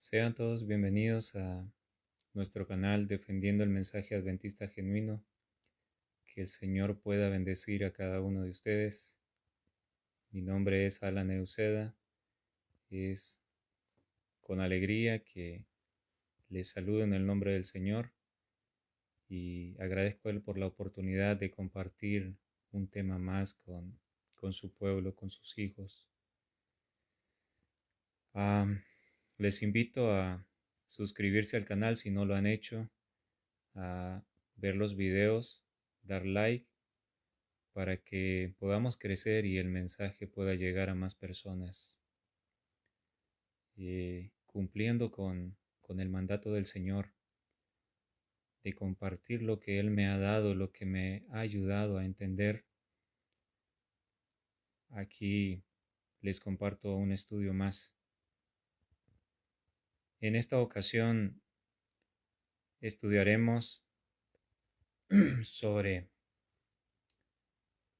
Sean todos bienvenidos a nuestro canal Defendiendo el Mensaje Adventista Genuino. Que el Señor pueda bendecir a cada uno de ustedes. Mi nombre es Alan Euseda. Es con alegría que les saludo en el nombre del Señor y agradezco a Él por la oportunidad de compartir un tema más con su pueblo, con sus hijos. Les invito a suscribirse al canal si no lo han hecho, a ver los videos, dar like para que podamos crecer y el mensaje pueda llegar a más personas, cumpliendo con el mandato del Señor de compartir lo que Él me ha dado, lo que me ha ayudado a entender. Aquí les comparto un estudio más. En esta ocasión estudiaremos sobre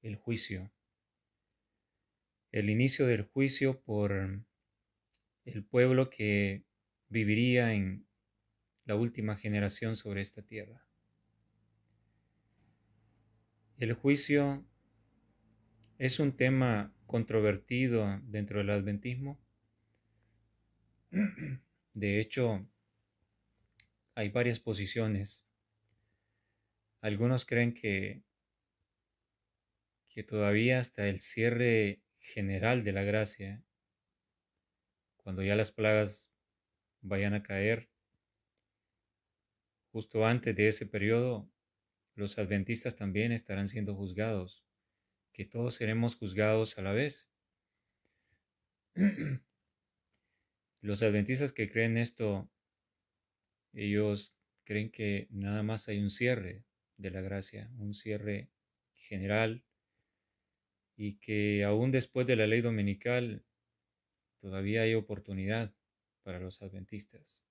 el juicio, el inicio del juicio por el pueblo que viviría en la última generación sobre esta tierra. El juicio es un tema controvertido dentro del adventismo. De hecho, hay varias posiciones. Algunos creen que todavía hasta el cierre general de la gracia, cuando ya las plagas vayan a caer, justo antes de ese periodo, los adventistas también estarán siendo juzgados, que todos seremos juzgados a la vez. Los adventistas que creen esto, ellos creen que nada más hay un cierre de la gracia, un cierre general, y que aún después de la ley dominical todavía hay oportunidad para los adventistas.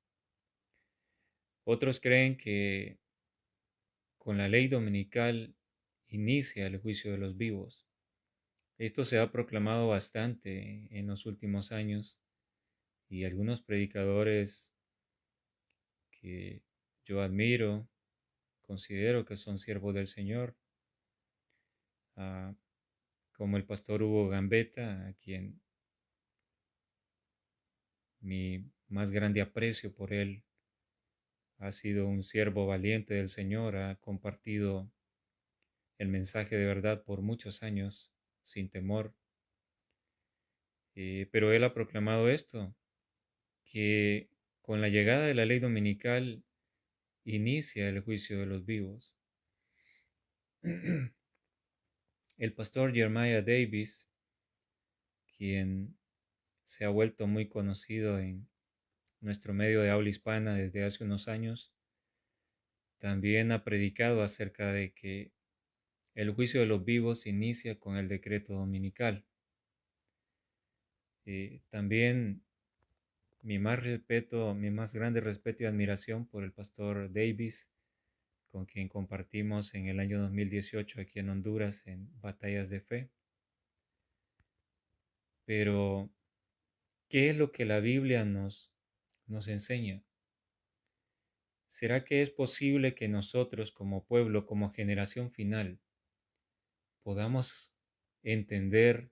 Otros creen que con la ley dominical inicia el juicio de los vivos. Esto se ha proclamado bastante en los últimos años y algunos predicadores que yo admiro, considero que son siervos del Señor, como el pastor Hugo Gambetta, a quien mi más grande aprecio por él. Ha sido un siervo valiente del Señor, ha compartido el mensaje de verdad por muchos años sin temor. Pero él ha proclamado esto, que con la llegada de la ley dominical inicia el juicio de los vivos. El pastor Jeremiah Davis, quien se ha vuelto muy conocido en nuestro medio de habla hispana desde hace unos años, también ha predicado acerca de que el juicio de los vivos inicia con el decreto dominical. También mi más grande respeto y admiración por el pastor Davis, con quien compartimos en el año 2018 aquí en Honduras en Batallas de Fe. Pero, ¿qué es lo que la Biblia nos enseña? ¿Será que es posible que nosotros como pueblo, como generación final, podamos entender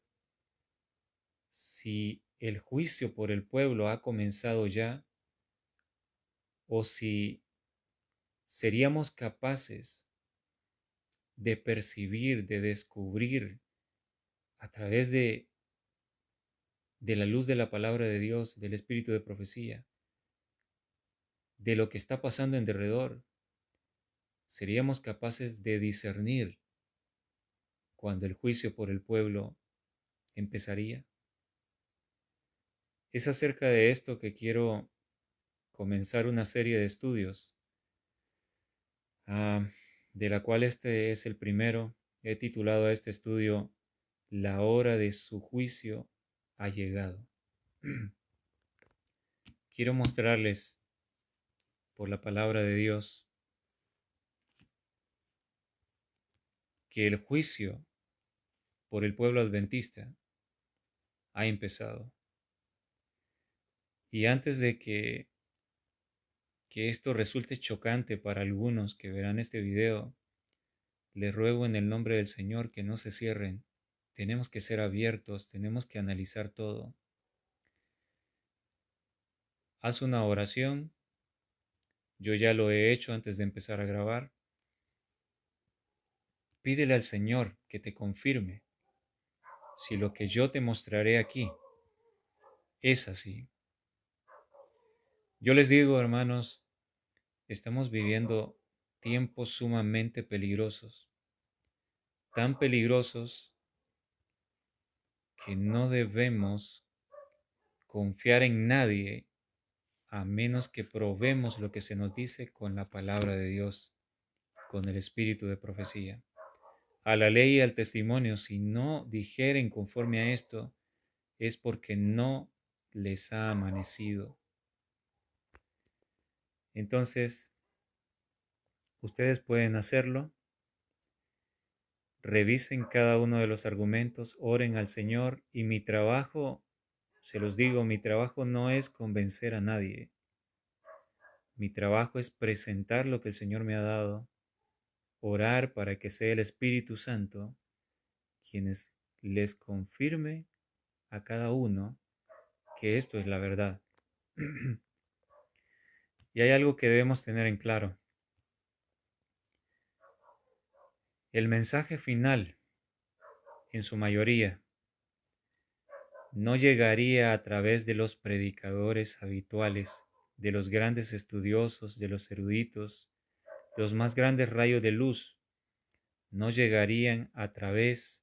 si el juicio por el pueblo ha comenzado ya o si seríamos capaces de percibir, de descubrir a través de la luz de la palabra de Dios, del espíritu de profecía, de lo que está pasando en derredor? ¿Seríamos capaces de discernir cuando el juicio por el pueblo empezaría? Es acerca de esto que quiero comenzar una serie de estudios, de la cual este es el primero. He titulado a este estudio "La hora de su juicio ha llegado". Quiero mostrarles por la palabra de Dios que el juicio por el pueblo adventista ha empezado. Y antes de que que esto resulte chocante para algunos que verán este video, les ruego en el nombre del Señor que no se cierren. Tenemos que ser abiertos, tenemos que analizar todo. Haz una oración. Yo ya lo he hecho antes de empezar a grabar. Pídele al Señor que te confirme si lo que yo te mostraré aquí es así. Yo les digo, hermanos, estamos viviendo tiempos sumamente peligrosos, tan peligrosos que no debemos confiar en nadie a menos que probemos lo que se nos dice con la palabra de Dios, con el espíritu de profecía. A la ley y al testimonio, si no dijeren conforme a esto, es porque no les ha amanecido. Entonces, ustedes pueden hacerlo. Revisen cada uno de los argumentos, oren al Señor y mi trabajo, se los digo, mi trabajo no es convencer a nadie. Mi trabajo es presentar lo que el Señor me ha dado, orar para que sea el Espíritu Santo quienes les confirme a cada uno que esto es la verdad. Y hay algo que debemos tener en claro. El mensaje final, en su mayoría, no llegaría a través de los predicadores habituales, de los grandes estudiosos, de los eruditos, los más grandes rayos de luz, no llegarían a través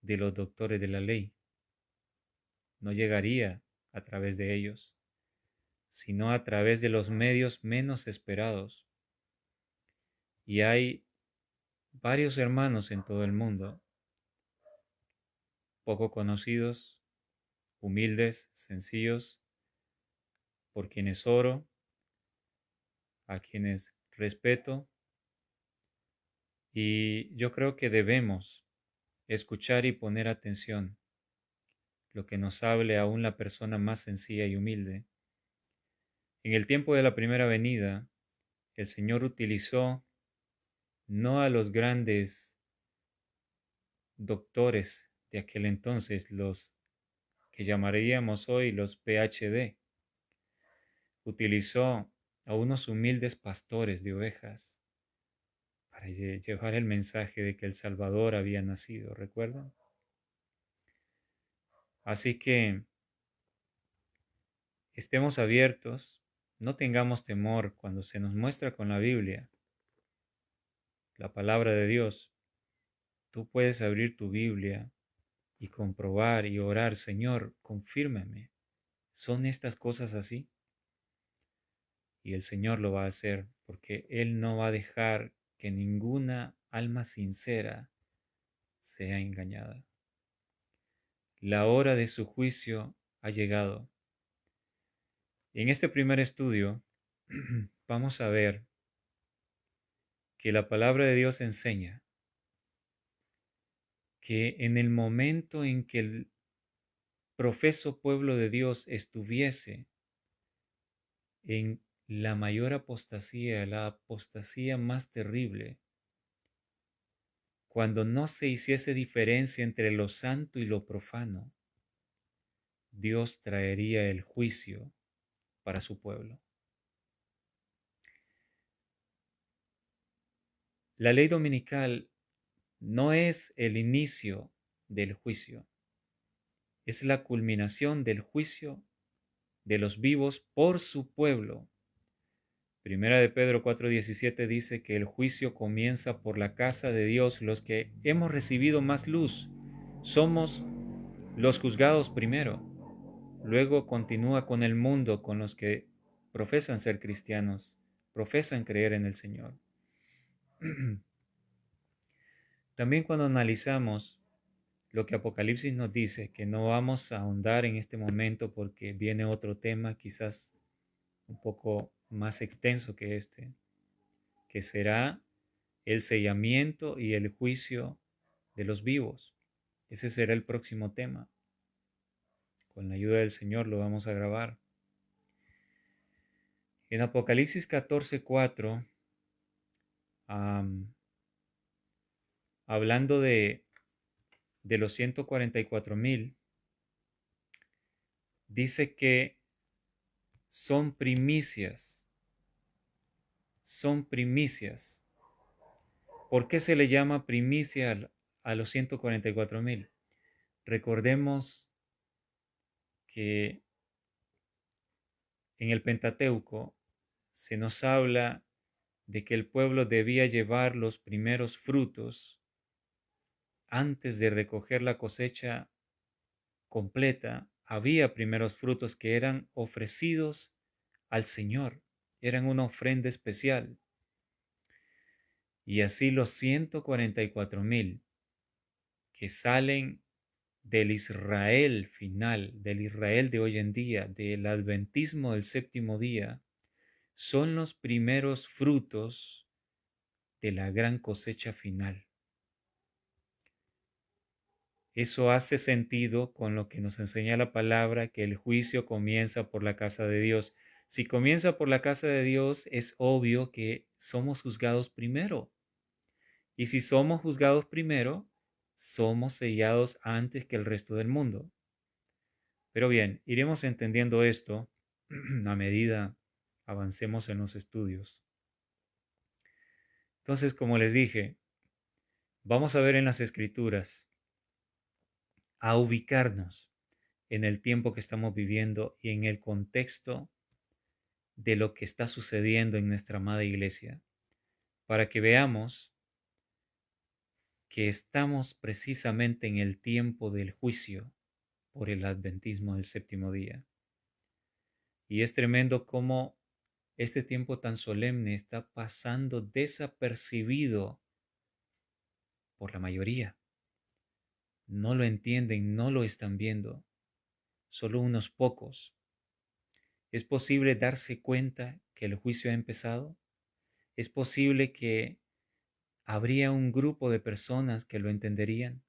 de los doctores de la ley, no llegaría a través de ellos, sino a través de los medios menos esperados. Y hay varios hermanos en todo el mundo, poco conocidos, humildes, sencillos, por quienes oro, a quienes respeto, y yo creo que debemos escuchar y poner atención lo que nos hable aún la persona más sencilla y humilde. En el tiempo de la primera venida, el Señor utilizó no a los grandes doctores de aquel entonces, los que llamaríamos hoy los PhD, utilizó a unos humildes pastores de ovejas para llevar el mensaje de que el Salvador había nacido, ¿recuerdan? Así que estemos abiertos, no tengamos temor cuando se nos muestra con la Biblia, la palabra de Dios. Tú puedes abrir tu Biblia y comprobar y orar, Señor, confírmame, ¿son estas cosas así? Y el Señor lo va a hacer porque Él no va a dejar que ninguna alma sincera sea engañada. La hora de su juicio ha llegado. En este primer estudio vamos a ver que la palabra de Dios enseña que en el momento en que el profeso pueblo de Dios estuviese en la mayor apostasía, la apostasía más terrible, cuando no se hiciese diferencia entre lo santo y lo profano, Dios traería el juicio para su pueblo. La ley dominical no es el inicio del juicio, es la culminación del juicio de los vivos por su pueblo. Primera de Pedro 4:17 dice que el juicio comienza por la casa de Dios. Los que hemos recibido más luz somos los juzgados primero. Luego continúa con el mundo, con los que profesan ser cristianos, profesan creer en el Señor. También cuando analizamos lo que Apocalipsis nos dice, que no vamos a ahondar en este momento porque viene otro tema quizás un poco más extenso que este, que será el sellamiento y el juicio de los vivos. Ese será el próximo tema. Con la ayuda del Señor lo vamos a grabar. En Apocalipsis 14:4, hablando de los 144,000, dice que son primicias, son primicias. ¿Por qué se le llama primicia a los 144,000? Recordemos que en el Pentateuco se nos habla de que el pueblo debía llevar los primeros frutos antes de recoger la cosecha completa. Había primeros frutos que eran ofrecidos al Señor, eran una ofrenda especial. Y así los 144,000 que salen del Israel final, del Israel de hoy en día, del adventismo del séptimo día, son los primeros frutos de la gran cosecha final. Eso hace sentido con lo que nos enseña la palabra, que el juicio comienza por la casa de Dios. Si comienza por la casa de Dios, es obvio que somos juzgados primero. Y si somos juzgados primero, somos sellados antes que el resto del mundo. Pero bien, iremos entendiendo esto a medida avancemos en los estudios. Entonces, como les dije, vamos a ver en las Escrituras, a ubicarnos en el tiempo que estamos viviendo y en el contexto de lo que está sucediendo en nuestra amada iglesia, para que veamos que estamos precisamente en el tiempo del juicio por el adventismo del séptimo día. Y es tremendo cómo este tiempo tan solemne está pasando desapercibido por la mayoría. No lo entienden, no lo están viendo, solo unos pocos. ¿Es posible darse cuenta que el juicio ha empezado? ¿Es posible que habría un grupo de personas que lo entenderían?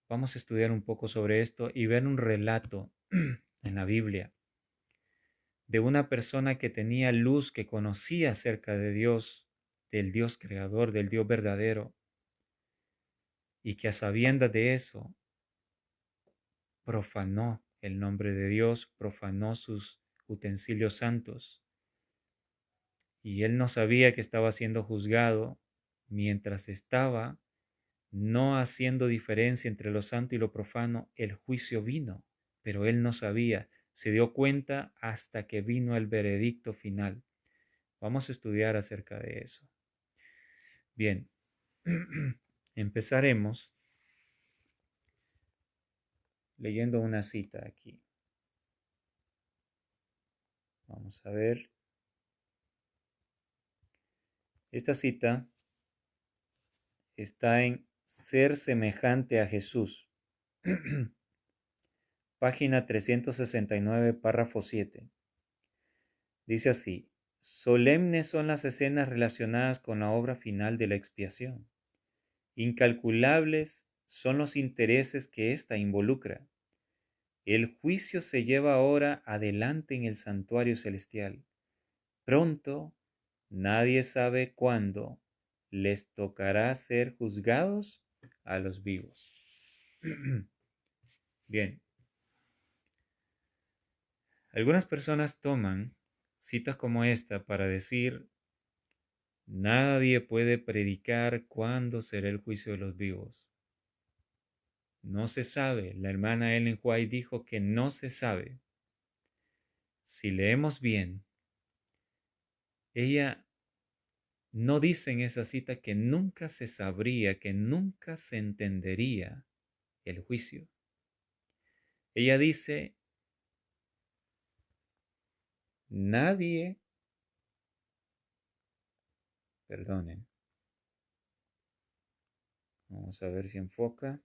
Vamos a estudiar un poco sobre esto y ver un relato en la Biblia de una persona que tenía luz, que conocía acerca de Dios, del Dios creador, del Dios verdadero, y que a sabiendas de eso profanó el nombre de Dios, profanó sus utensilios santos. Y él no sabía que estaba siendo juzgado mientras estaba no haciendo diferencia entre lo santo y lo profano. El juicio vino, pero él no sabía, se dio cuenta hasta que vino el veredicto final. Vamos a estudiar acerca de eso. Bien, empezaremos leyendo una cita aquí. Vamos a ver. Esta cita está en Ser semejante a Jesús. Página 369, párrafo 7. Dice así: solemnes son las escenas relacionadas con la obra final de la expiación. Incalculables son los intereses que ésta involucra. El juicio se lleva ahora adelante en el santuario celestial. Pronto, nadie sabe cuándo, les tocará ser juzgados a los vivos. Bien. Algunas personas toman citas como esta para decir: nadie puede predicar cuándo será el juicio de los vivos. No se sabe. La hermana Ellen White dijo que no se sabe. Si leemos bien, ella no dice en esa cita que nunca se sabría, que nunca se entendería el juicio. Ella dice: nadie, perdonen, vamos a ver si enfoca.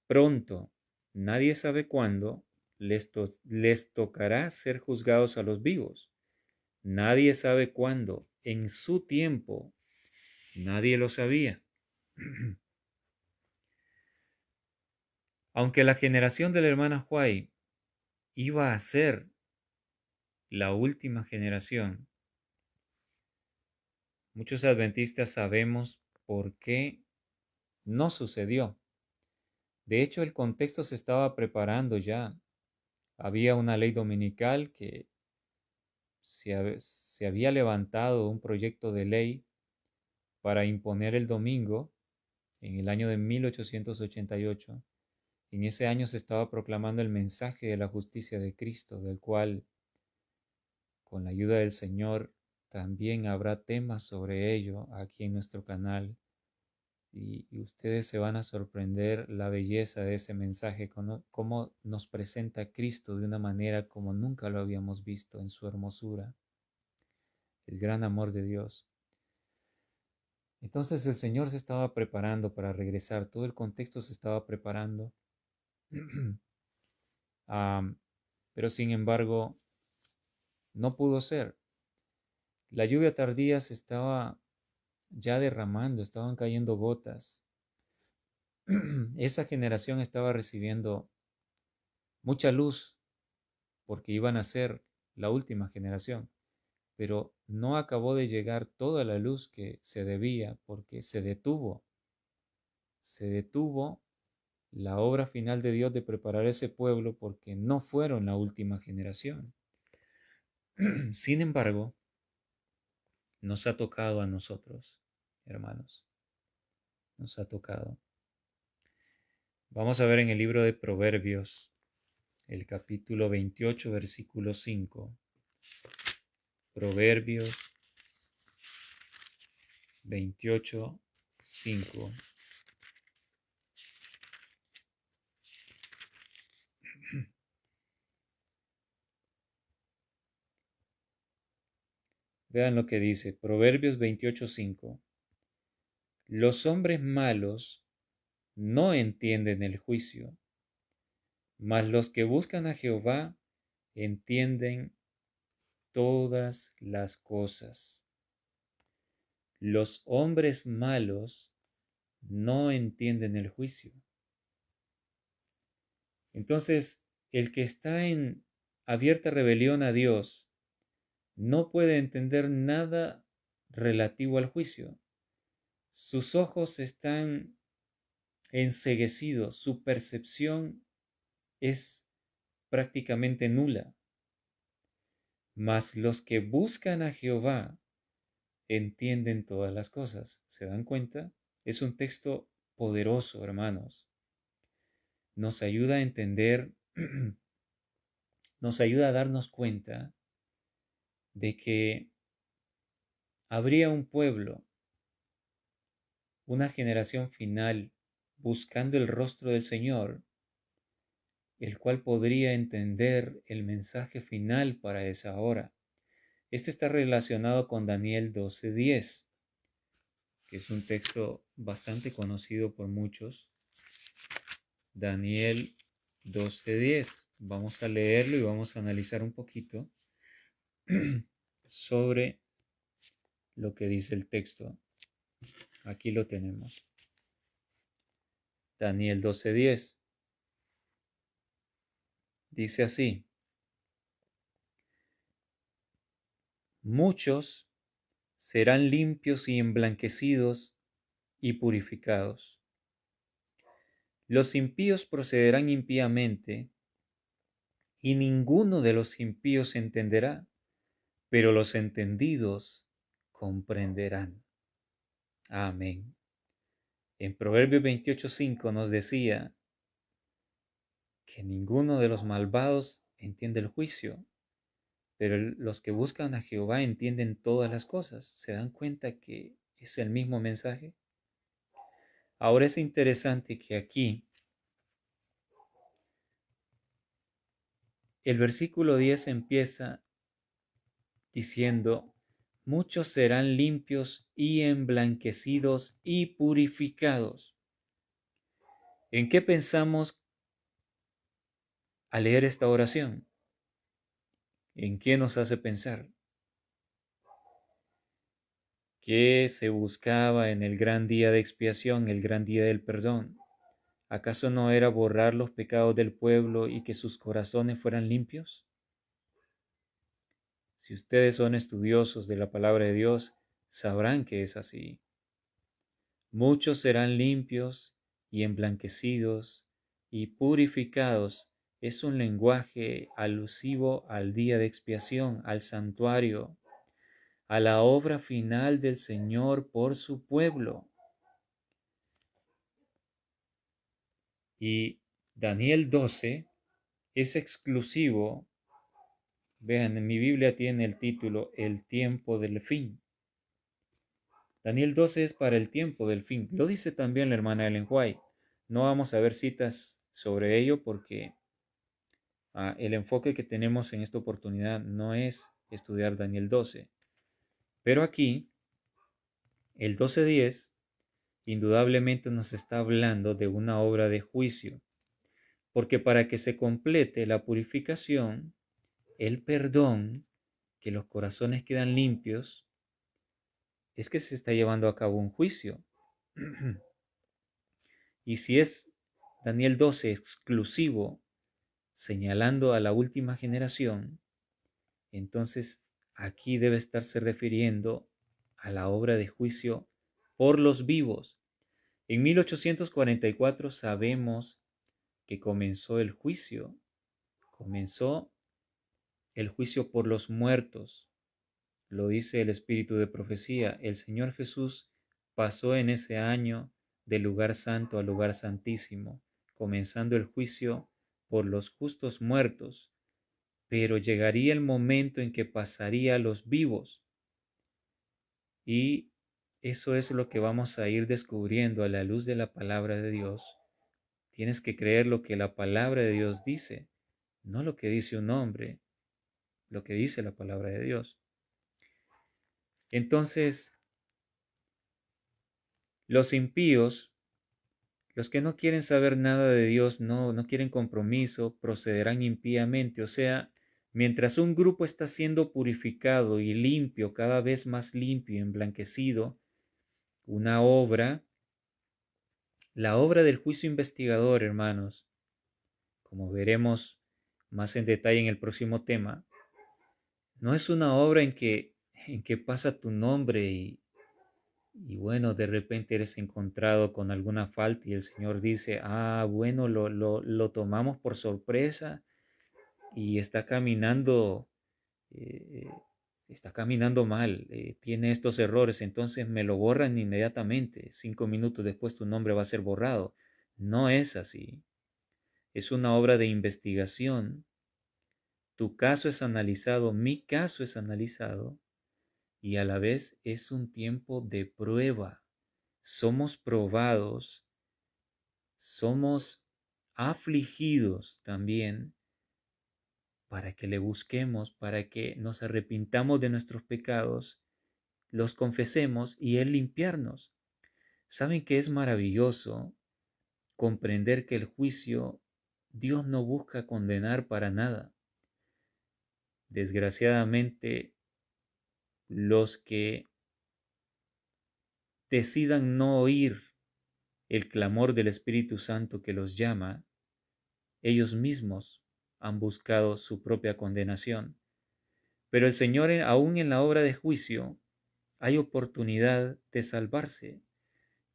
Pronto, nadie sabe cuándo, les tocará ser juzgados a los vivos. Nadie sabe cuándo. En su tiempo, nadie lo sabía. Aunque la generación de la hermana Huay iba a ser la última generación, muchos adventistas sabemos por qué no sucedió. De hecho, el contexto se estaba preparando ya. Había una ley dominical que se había levantado un proyecto de ley para imponer el domingo en el año de 1888. En ese año se estaba proclamando el mensaje de la justicia de Cristo, del cual, con la ayuda del Señor, también habrá temas sobre ello aquí en nuestro canal. Y ustedes se van a sorprender la belleza de ese mensaje, cómo nos presenta a Cristo de una manera como nunca lo habíamos visto en su hermosura, el gran amor de Dios. Entonces el Señor se estaba preparando para regresar, todo el contexto se estaba preparando. Pero sin embargo, no pudo ser. La lluvia tardía se estaba ya derramando, estaban cayendo gotas. Esa generación estaba recibiendo mucha luz porque iban a ser la última generación, pero no acabó de llegar toda la luz que se debía porque se detuvo la obra final de Dios de preparar ese pueblo porque no fueron la última generación. Sin embargo, nos ha tocado a nosotros, hermanos, nos ha tocado. Vamos a ver en el libro de Proverbios, el capítulo 28, versículo 5. Proverbios 28, 5. Vean lo que dice, Proverbios 28, 5. Los hombres malos no entienden el juicio, mas los que buscan a Jehová entienden todas las cosas. Los hombres malos no entienden el juicio. Entonces, el que está en abierta rebelión a Dios no puede entender nada relativo al juicio. Sus ojos están enceguecidos, su percepción es prácticamente nula. Mas los que buscan a Jehová entienden todas las cosas. ¿Se dan cuenta? Es un texto poderoso, hermanos. Nos ayuda a entender, nos ayuda a darnos cuenta de que habría un pueblo, una generación final, buscando el rostro del Señor, el cual podría entender el mensaje final para esa hora. Esto está relacionado con Daniel 12:10, que es un texto bastante conocido por muchos. Daniel 12:10. Vamos a leerlo y vamos a analizar un poquito sobre lo que dice el texto. Aquí lo tenemos. Daniel 12:10. Dice así: muchos serán limpios y emblanquecidos y purificados. Los impíos procederán impíamente, y ninguno de los impíos entenderá, pero los entendidos comprenderán. Amén. En Proverbios 28:5 nos decía que ninguno de los malvados entiende el juicio, pero los que buscan a Jehová entienden todas las cosas. ¿Se dan cuenta que es el mismo mensaje? Ahora es interesante que aquí el versículo 10 empieza diciendo: muchos serán limpios y emblanquecidos y purificados. ¿En qué pensamos al leer esta oración? ¿En qué nos hace pensar? ¿Qué se buscaba en el gran día de expiación, el gran día del perdón? ¿Acaso no era borrar los pecados del pueblo y que sus corazones fueran limpios? Si ustedes son estudiosos de la palabra de Dios, sabrán que es así. Muchos serán limpios y emblanquecidos y purificados. Es un lenguaje alusivo al día de expiación, al santuario, a la obra final del Señor por su pueblo. Y Daniel 12 es exclusivo. Vean, en mi Biblia tiene el título El tiempo del fin. Daniel 12 es para el tiempo del fin. Lo dice también la hermana Ellen White. No vamos a ver citas sobre ello porque el enfoque que tenemos en esta oportunidad no es estudiar Daniel 12. Pero aquí, el 12:10, indudablemente nos está hablando de una obra de juicio. Porque para que se complete la purificación, el perdón, que los corazones quedan limpios, es que se está llevando a cabo un juicio. Y si es Daniel 12 exclusivo, señalando a la última generación, entonces aquí debe estarse refiriendo a la obra de juicio por los vivos. En 1844 sabemos que comenzó el juicio por los muertos. Lo dice el Espíritu de Profecía. El Señor Jesús pasó en ese año del lugar santo al lugar santísimo, comenzando el juicio por los justos muertos, pero llegaría el momento en que pasaría a los vivos. Y eso es lo que vamos a ir descubriendo a la luz de la palabra de Dios. Tienes que creer lo que la palabra de Dios dice, no lo que dice un hombre, lo que dice la palabra de Dios. Entonces, los impíos, los que no quieren saber nada de Dios, no quieren compromiso, procederán impíamente. O sea, mientras un grupo está siendo purificado y limpio, cada vez más limpio y emblanquecido, una obra, la obra del juicio investigador, hermanos, como veremos más en detalle en el próximo tema, no es una obra en que pasa tu nombre y bueno, de repente eres encontrado con alguna falta y el Señor dice, bueno, lo tomamos por sorpresa y eh, está caminando mal, tiene estos errores, entonces me lo borran inmediatamente. 5 minutos después tu nombre va a ser borrado. No es así. Es una obra de investigación. Tu caso es analizado, mi caso es analizado y a la vez es un tiempo de prueba. Somos probados, somos afligidos también para que le busquemos, para que nos arrepintamos de nuestros pecados, los confesemos y Él limpiarnos. ¿Saben que es maravilloso comprender que el juicio Dios no busca condenar para nada? Desgraciadamente, los que decidan no oír el clamor del Espíritu Santo que los llama, ellos mismos han buscado su propia condenación. Pero el Señor, aún en la obra de juicio, hay oportunidad de salvarse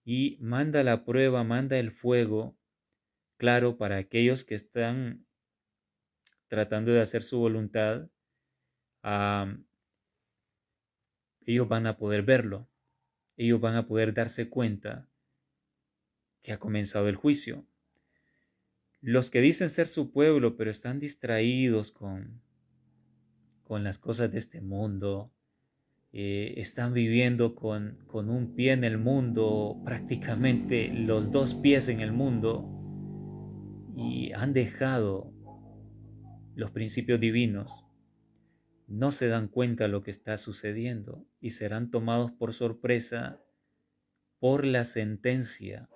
y manda la prueba, manda el fuego, claro, para aquellos que están tratando de hacer su voluntad, ellos van a poder verlo, ellos van a poder darse cuenta que ha comenzado el juicio. Los que dicen ser su pueblo, pero están distraídos con las cosas de este mundo, están viviendo con un pie en el mundo, prácticamente los dos pies en el mundo, y han dejado los principios divinos, no se dan cuenta de lo que está sucediendo y serán tomados por sorpresa por la sentencia.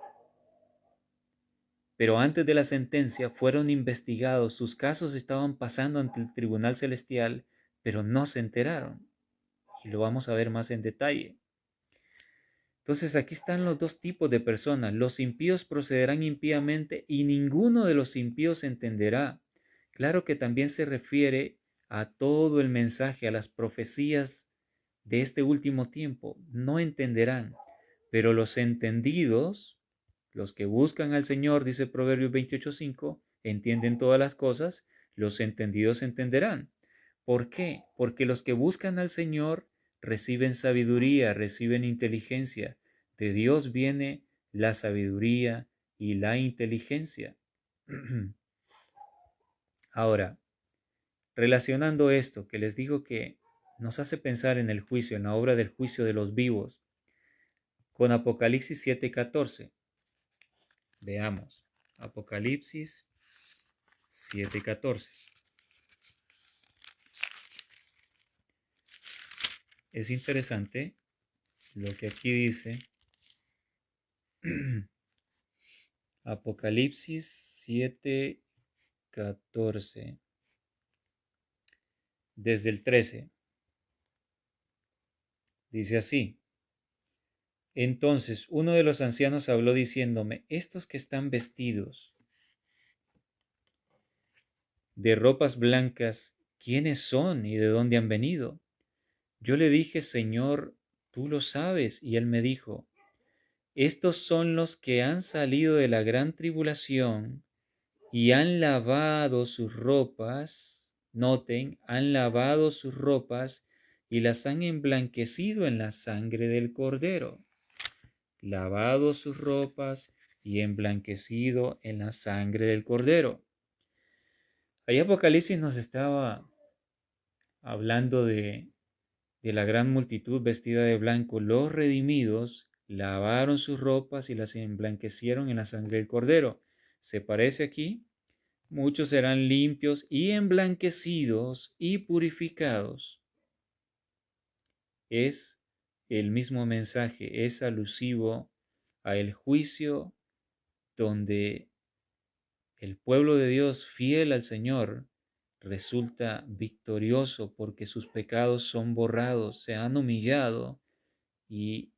Pero antes de la sentencia fueron investigados, sus casos estaban pasando ante el tribunal celestial, pero no se enteraron. Y lo vamos a ver más en detalle. Entonces aquí están los dos tipos de personas. Los impíos procederán impíamente y ninguno de los impíos entenderá. Claro que también se refiere a todo el mensaje, a las profecías de este último tiempo. No entenderán, pero los entendidos, los que buscan al Señor, dice Proverbios 28:5, entienden todas las cosas, los entendidos entenderán. ¿Por qué? Porque los que buscan al Señor reciben sabiduría, reciben inteligencia. De Dios viene la sabiduría y la inteligencia. Ahora, relacionando esto, que les digo que nos hace pensar en el juicio, en la obra del juicio de los vivos, con Apocalipsis 7:14. Veamos, Apocalipsis 7:14. Es interesante lo que aquí dice. Apocalipsis 7:14. Desde el 13. Dice así. Entonces uno de los ancianos habló diciéndome, estos que están vestidos de ropas blancas, ¿quiénes son y de dónde han venido? Yo le dije, Señor, tú lo sabes. Y él me dijo, estos son los que han salido de la gran tribulación y han lavado sus ropas. Noten, han lavado sus ropas y las han emblanquecido en la sangre del Cordero. Lavado sus ropas y emblanquecido en la sangre del Cordero. Ahí Apocalipsis nos estaba hablando de la gran multitud vestida de blanco. Los redimidos lavaron sus ropas y las emblanquecieron en la sangre del Cordero. ¿Se parece aquí? Muchos serán limpios y emblanquecidos y purificados. Es el mismo mensaje, es alusivo a el juicio donde el pueblo de Dios fiel al Señor resulta victorioso porque sus pecados son borrados, se han humillado y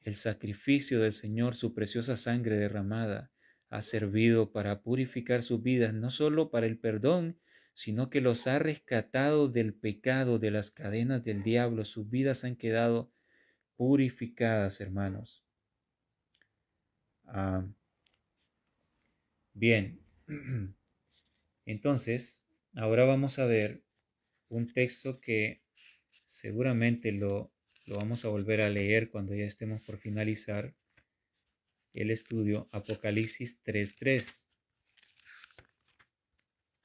el sacrificio del Señor, su preciosa sangre derramada, ha servido para purificar sus vidas, no solo para el perdón, sino que los ha rescatado del pecado, de las cadenas del diablo. Sus vidas han quedado purificadas, hermanos. Bien, entonces, ahora vamos a ver un texto que seguramente lo vamos a volver a leer cuando ya estemos por finalizar el estudio, Apocalipsis 3:3.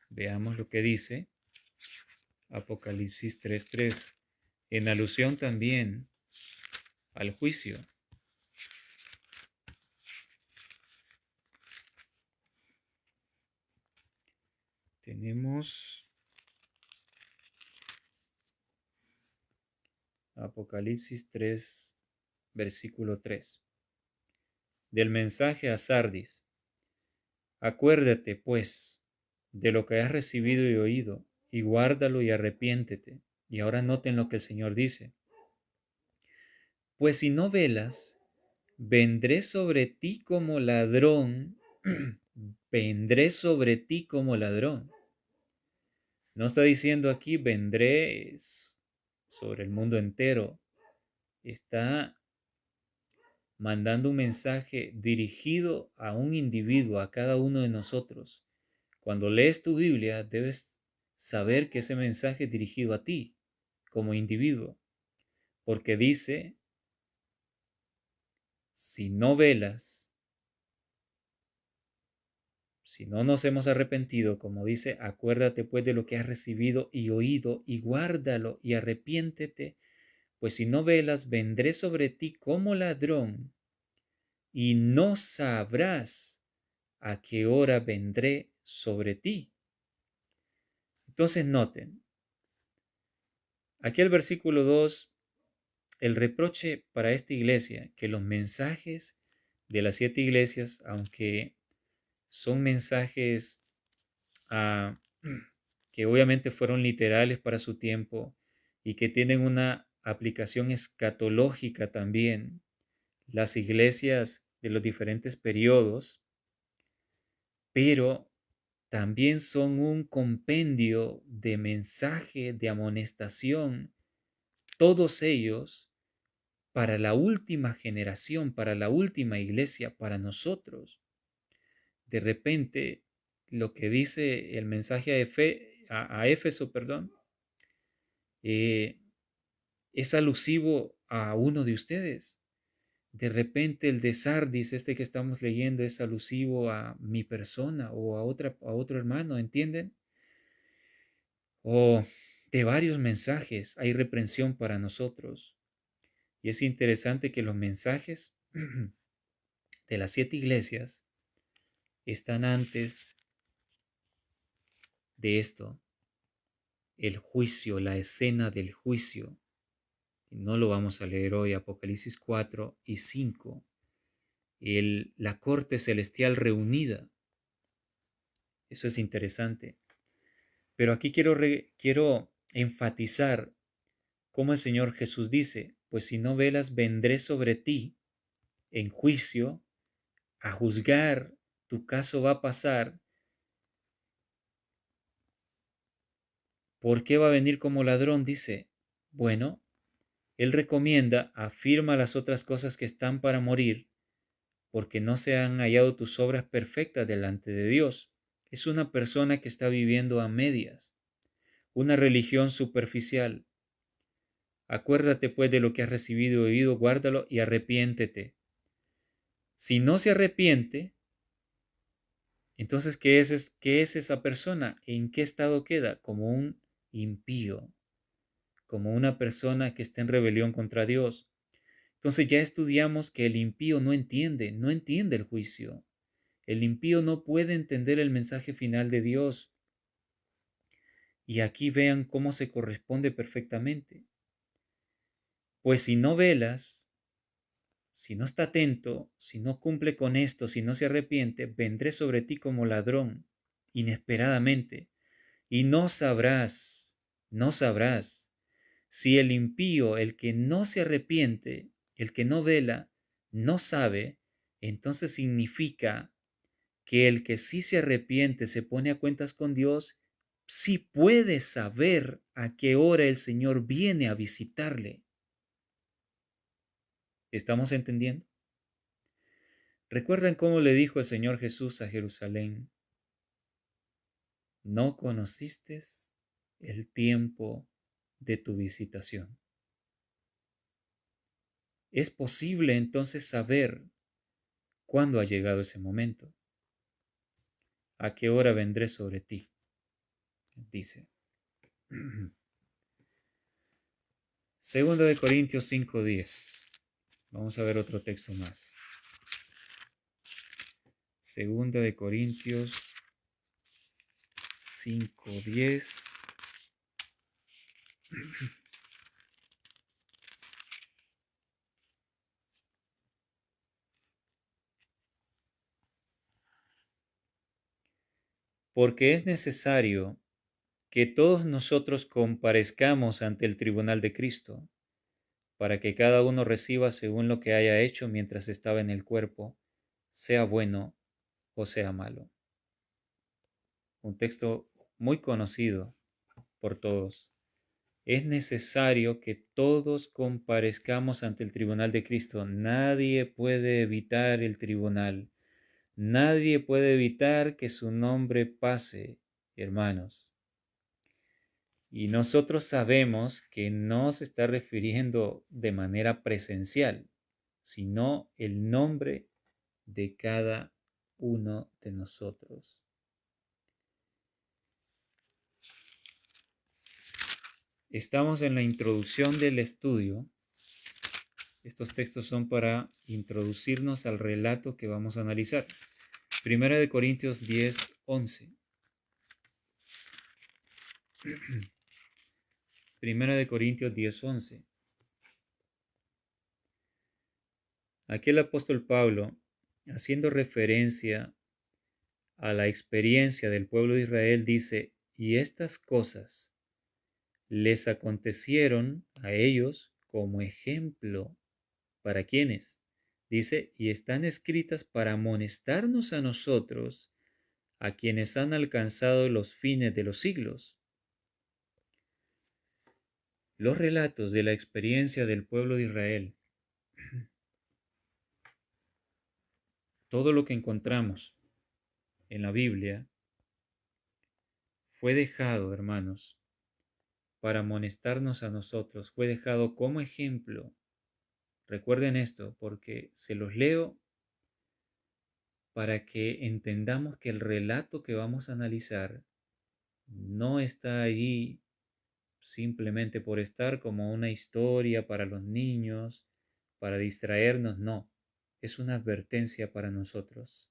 Veamos lo que dice Apocalipsis 3:3, en alusión también al juicio. Tenemos Apocalipsis 3, versículo 3. Del mensaje a Sardis. Acuérdate, pues, de lo que has recibido y oído, y guárdalo y arrepiéntete. Y ahora noten lo que el Señor dice. Pues si no velas, vendré sobre ti como ladrón, vendré sobre ti como ladrón. No está diciendo aquí vendré sobre el mundo entero. Está mandando un mensaje dirigido a un individuo, a cada uno de nosotros. Cuando lees tu Biblia, debes saber que ese mensaje es dirigido a ti, como individuo, porque dice, si no velas, si no nos hemos arrepentido, como dice, acuérdate pues de lo que has recibido y oído, y guárdalo y arrepiéntete, pues si no velas, vendré sobre ti como ladrón, y no sabrás a qué hora vendré sobre ti. Entonces noten, aquí el versículo 2, el reproche para esta iglesia, que los mensajes de las 7 iglesias, aunque son mensajes que obviamente fueron literales para su tiempo y que tienen una aplicación escatológica también, las iglesias de los diferentes periodos, pero también son un compendio de mensaje, de amonestación, todos ellos para la última generación, para la última iglesia, para nosotros. De repente, lo que dice el mensaje a Éfeso, perdón, eh, es alusivo a uno de ustedes. De repente el de Sardis, este que estamos leyendo, es alusivo a mi persona o a otro hermano, ¿entienden? O de varios mensajes hay reprensión para nosotros. Y es interesante que los mensajes de las 7 iglesias están antes de esto, el juicio, la escena del juicio. No lo vamos a leer hoy, Apocalipsis 4 y 5. La corte celestial reunida. Eso es interesante. Pero aquí quiero enfatizar cómo el Señor Jesús dice, pues si no velas, vendré sobre ti en juicio, a juzgar, tu caso va a pasar. ¿Por qué va a venir como ladrón? Dice, bueno, Él recomienda, afirma las otras cosas que están para morir, porque no se han hallado tus obras perfectas delante de Dios. Es una persona que está viviendo a medias, una religión superficial. Acuérdate pues de lo que has recibido y oído, guárdalo y arrepiéntete. Si no se arrepiente, entonces, qué es esa persona? ¿En qué estado queda? Como un impío, como una persona que está en rebelión contra Dios. Entonces ya estudiamos que el impío no entiende el juicio. El impío no puede entender el mensaje final de Dios. Y aquí vean cómo se corresponde perfectamente. Pues si no velas, si no está atento, si no cumple con esto, si no se arrepiente, vendré sobre ti como ladrón, inesperadamente, y no sabrás, si el impío, el que no se arrepiente, el que no vela, no sabe, entonces significa que el que sí se arrepiente, se pone a cuentas con Dios, sí puede saber a qué hora el Señor viene a visitarle. ¿Estamos entendiendo? ¿Recuerdan cómo le dijo el Señor Jesús a Jerusalén? No conociste el tiempo de tu visitación. Es posible entonces saber cuándo ha llegado ese momento. ¿A qué hora vendré sobre ti? Dice. Segunda de Corintios 5:10. Vamos a ver otro texto más. Segunda de Corintios 5:10. Porque es necesario que todos nosotros comparezcamos ante el tribunal de Cristo, para que cada uno reciba según lo que haya hecho mientras estaba en el cuerpo, sea bueno o sea malo. Un texto muy conocido por todos. Es necesario que todos comparezcamos ante el tribunal de Cristo. Nadie puede evitar el tribunal. Nadie puede evitar que su nombre pase, hermanos. Y nosotros sabemos que no se está refiriendo de manera presencial, sino el nombre de cada uno de nosotros. Estamos en la introducción del estudio. Estos textos son para introducirnos al relato que vamos a analizar. Primera de Corintios 10:11. Primera de Corintios 10:11. Aquí el apóstol Pablo, haciendo referencia a la experiencia del pueblo de Israel, dice, y estas cosas les acontecieron a ellos como ejemplo. ¿Para quiénes? Dice, y están escritas para amonestarnos a nosotros, a quienes han alcanzado los fines de los siglos. Los relatos de la experiencia del pueblo de Israel, todo lo que encontramos en la Biblia, fue dejado, hermanos, para amonestarnos a nosotros, fue dejado como ejemplo. Recuerden esto, porque se los leo para que entendamos que el relato que vamos a analizar no está allí simplemente por estar como una historia para los niños, para distraernos, no. Es una advertencia para nosotros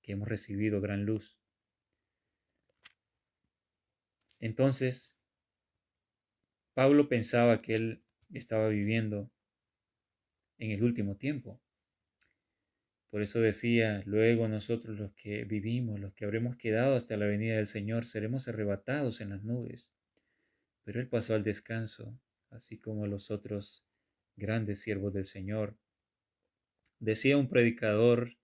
que hemos recibido gran luz. Entonces, Pablo pensaba que él estaba viviendo en el último tiempo. Por eso decía, luego nosotros los que vivimos, los que habremos quedado hasta la venida del Señor, seremos arrebatados en las nubes. Pero él pasó al descanso, así como los otros grandes siervos del Señor. Decía un predicador,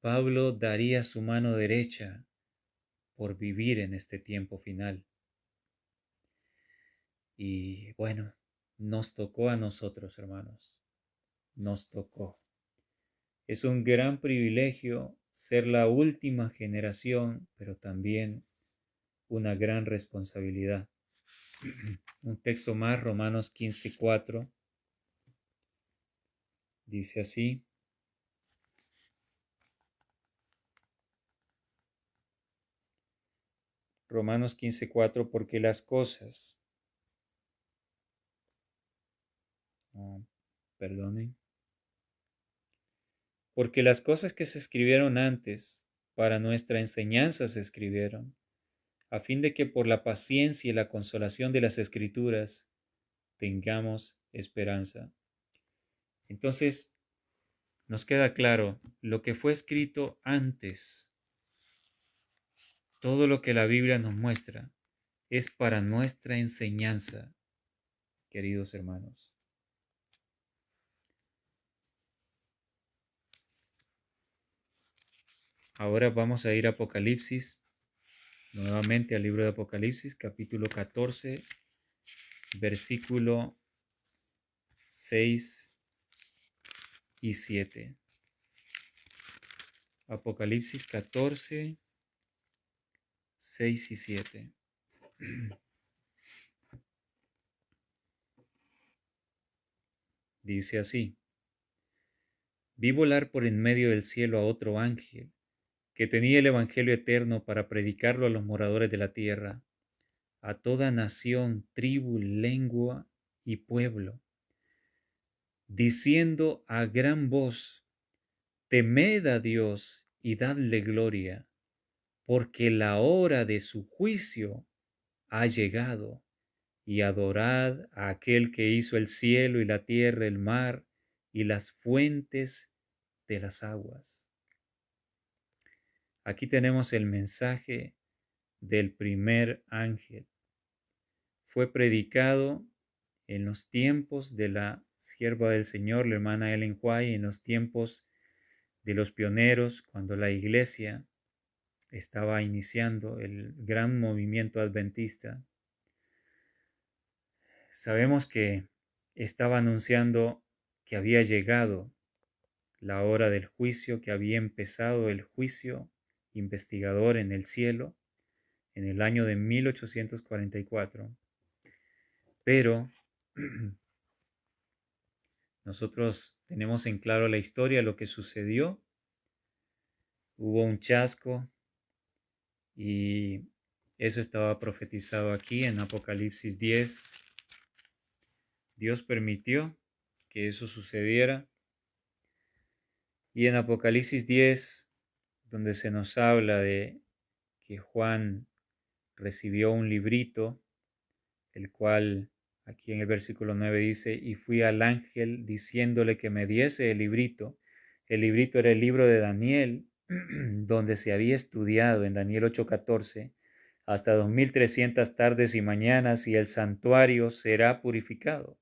Pablo daría su mano derecha por vivir en este tiempo final. Y bueno, nos tocó a nosotros, hermanos. Nos tocó. Es un gran privilegio ser la última generación, pero también una gran responsabilidad. Un texto más, Romanos 15:4, dice así. Romanos 15:4, porque las cosas, perdonen, porque las cosas que se escribieron antes, para nuestra enseñanza se escribieron, a fin de que por la paciencia y la consolación de las Escrituras tengamos esperanza. Entonces, nos queda claro, lo que fue escrito antes, todo lo que la Biblia nos muestra, es para nuestra enseñanza, queridos hermanos. Ahora vamos a ir a Apocalipsis, nuevamente al libro de Apocalipsis, capítulo 14, versículo 6 y 7. Apocalipsis 14, 6 y 7. Dice así, vi volar por en medio del cielo a otro ángel, que tenía el Evangelio eterno para predicarlo a los moradores de la tierra, a toda nación, tribu, lengua y pueblo, diciendo a gran voz, temed a Dios y dadle gloria, porque la hora de su juicio ha llegado, y adorad a aquel que hizo el cielo y la tierra, el mar y las fuentes de las aguas. Aquí tenemos el mensaje del primer ángel. Fue predicado en los tiempos de la sierva del Señor, la hermana Ellen White, en los tiempos de los pioneros, cuando la iglesia estaba iniciando el gran movimiento adventista. Sabemos que estaba anunciando que había llegado la hora del juicio, que había empezado el juicio investigador en el cielo en el año de 1844. Pero nosotros tenemos en claro la historia, lo que sucedió. Hubo un chasco y eso estaba profetizado aquí en Apocalipsis 10. Dios permitió que eso sucediera. Y en Apocalipsis 10, donde se nos habla de que Juan recibió un librito, el cual aquí en el versículo 9 dice, y fui al ángel diciéndole que me diese el librito. El librito era el libro de Daniel, donde se había estudiado en Daniel 8:14, hasta 2300 tardes y mañanas, y el santuario será purificado.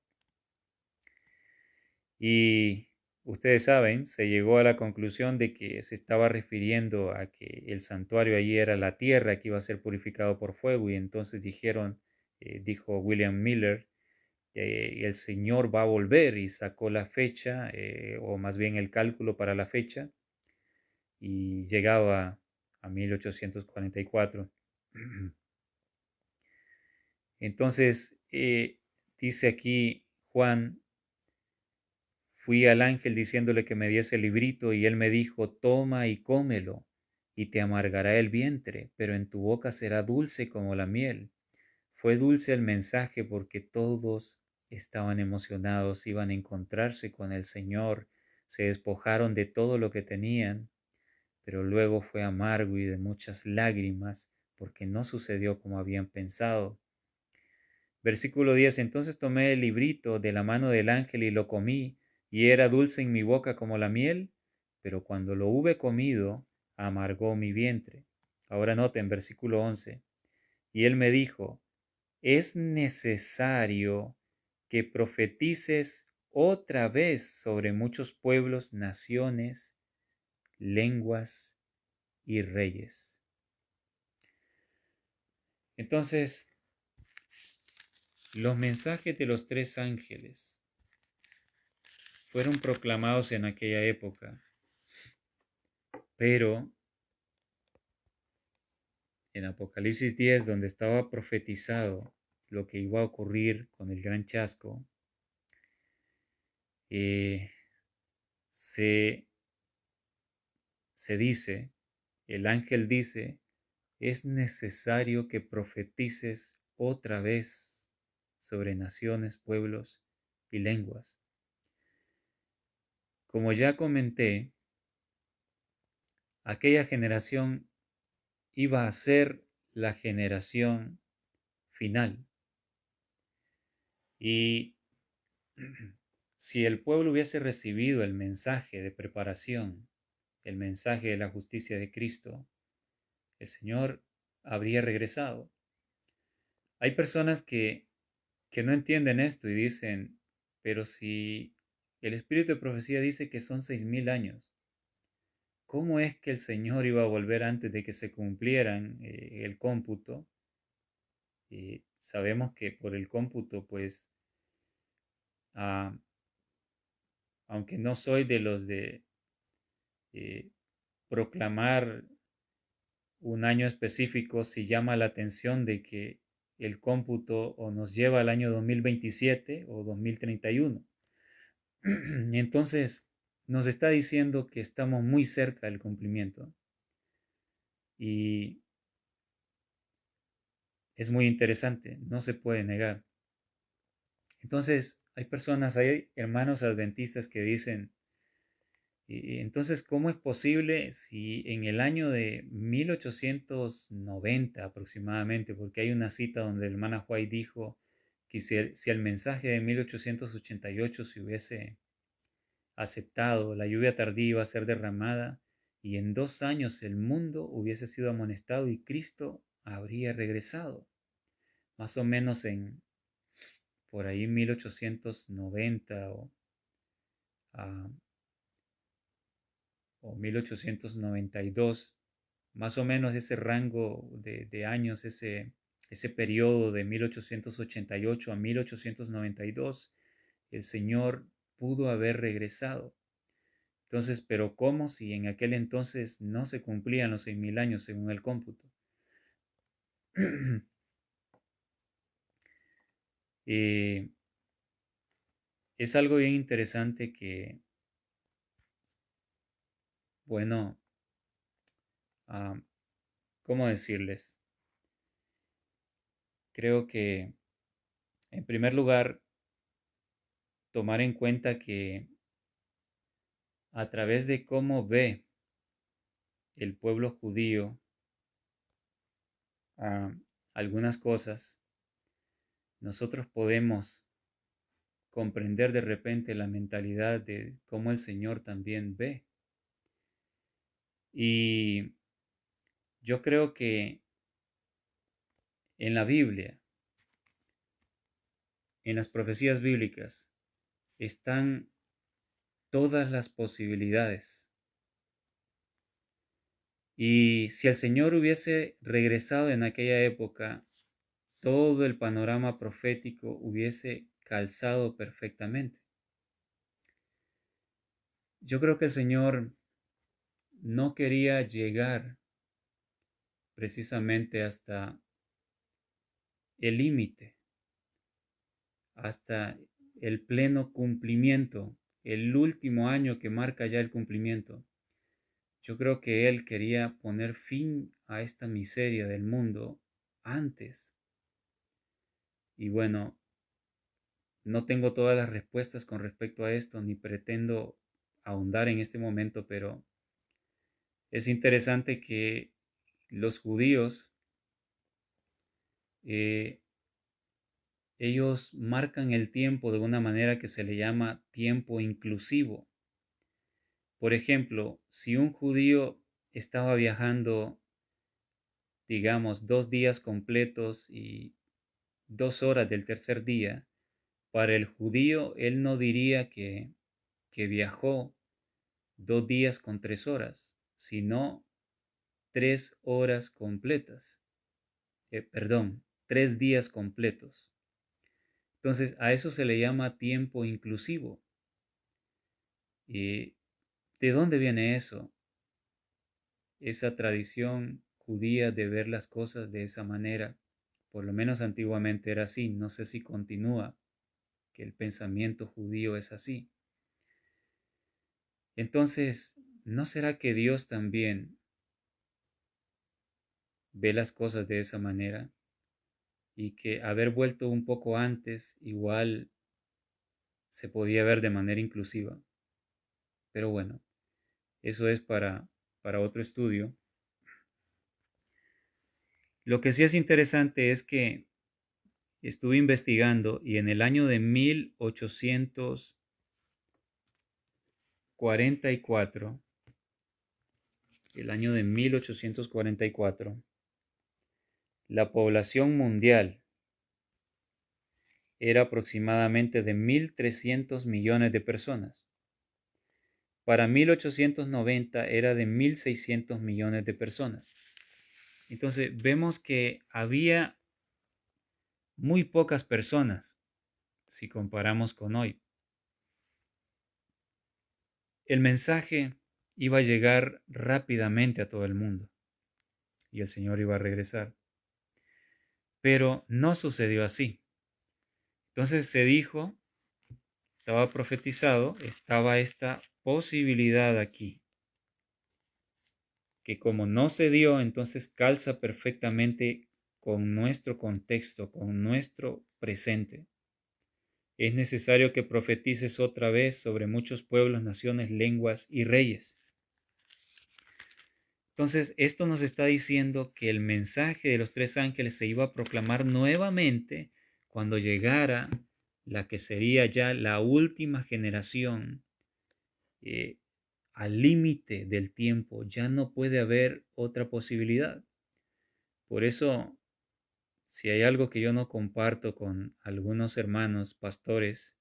Y ustedes saben, se llegó a la conclusión de que se estaba refiriendo a que el santuario allí era la tierra que iba a ser purificado por fuego y entonces dijo William Miller, el Señor va a volver y sacó la fecha, o más bien el cálculo para la fecha, y llegaba a 1844. Entonces, dice aquí Juan, fui al ángel diciéndole que me diese el librito y él me dijo, toma y cómelo, y te amargará el vientre, pero en tu boca será dulce como la miel. Fue dulce el mensaje porque todos estaban emocionados, iban a encontrarse con el Señor, se despojaron de todo lo que tenían, pero luego fue amargo y de muchas lágrimas porque no sucedió como habían pensado. Versículo 10. Entonces tomé el librito de la mano del ángel y lo comí, y era dulce en mi boca como la miel, pero cuando lo hube comido, amargó mi vientre. Ahora noten versículo 11. Y él me dijo, es necesario que profetices otra vez sobre muchos pueblos, naciones, lenguas y reyes. Entonces, los mensajes de los tres ángeles fueron proclamados en aquella época, pero en Apocalipsis 10, donde estaba profetizado lo que iba a ocurrir con el gran chasco, eh, se, se dice, el ángel dice, es necesario que profetices otra vez sobre naciones, pueblos y lenguas. Como ya comenté, aquella generación iba a ser la generación final. Y si el pueblo hubiese recibido el mensaje de preparación, el mensaje de la justicia de Cristo, el Señor habría regresado. Hay personas que no entienden esto y dicen, pero si el espíritu de profecía dice que son 6,000 años, ¿cómo es que el Señor iba a volver antes de que se cumplieran el cómputo? Sabemos que por el cómputo, pues, ah, aunque no soy de los de eh, proclamar un año específico, si llama la atención de que el cómputo o nos lleva al año 2027 o 2031. Entonces, nos está diciendo que estamos muy cerca del cumplimiento. Y es muy interesante, no se puede negar. Entonces, hay hermanos adventistas que dicen, entonces, ¿cómo es posible si en el año de 1890 aproximadamente, porque hay una cita donde el hermano White dijo que si el mensaje de 1888 se hubiese aceptado, la lluvia tardía iba a ser derramada y en 2 años el mundo hubiese sido amonestado y Cristo habría regresado, más o menos por ahí 1890 ah, o 1892, más o menos ese rango de años, ese periodo de 1888 a 1892, el Señor pudo haber regresado. Entonces, pero ¿cómo si en aquel entonces no se cumplían los 6,000 años según el cómputo? Eh, es algo bien interesante que, bueno, ah, ¿cómo decirles? Creo que, en primer lugar, tomar en cuenta que a través de cómo ve el pueblo judío algunas cosas, nosotros podemos comprender de repente la mentalidad de cómo el Señor también ve. Y yo creo que en la Biblia, en las profecías bíblicas, están todas las posibilidades. Y si el Señor hubiese regresado en aquella época, todo el panorama profético hubiese calzado perfectamente. Yo creo que el Señor no quería llegar precisamente hasta el límite, hasta el pleno cumplimiento, el último año que marca ya el cumplimiento. Yo creo que Él quería poner fin a esta miseria del mundo antes. Y bueno, no tengo todas las respuestas con respecto a esto, ni pretendo ahondar en este momento, pero es interesante que los judíos, eh, ellos marcan el tiempo de una manera que se le llama tiempo inclusivo. Por ejemplo, si un judío estaba viajando, digamos, 2 días completos y 2 horas del tercer día, para el judío él no diría que viajó 2 días con 3 horas, sino 3 horas completas. Perdón, 3 días completos. Entonces, a eso se le llama tiempo inclusivo. ¿Y de dónde viene eso? Esa tradición judía de ver las cosas de esa manera. Por lo menos antiguamente era así. No sé si continúa, que el pensamiento judío es así. Entonces, ¿no será que Dios también ve las cosas de esa manera? Y que haber vuelto un poco antes igual se podía ver de manera inclusiva. Pero bueno, eso es para otro estudio. Lo que sí es interesante es que estuve investigando y en el año de 1844, el año de 1844, la población mundial era aproximadamente de 1.300 millones de personas. Para 1890 era de 1.600 millones de personas. Entonces vemos que había muy pocas personas si comparamos con hoy. El mensaje iba a llegar rápidamente a todo el mundo y el Señor iba a regresar. Pero no sucedió así. Entonces se dijo, estaba profetizado, estaba esta posibilidad aquí, que como no se dio, entonces calza perfectamente con nuestro contexto, con nuestro presente. Es necesario que profetices otra vez sobre muchos pueblos, naciones, lenguas y reyes. Entonces, esto nos está diciendo que el mensaje de los 3 ángeles se iba a proclamar nuevamente cuando llegara la que sería ya la última generación, al límite del tiempo. Ya no puede haber otra posibilidad. Por eso, si hay algo que yo no comparto con algunos hermanos pastores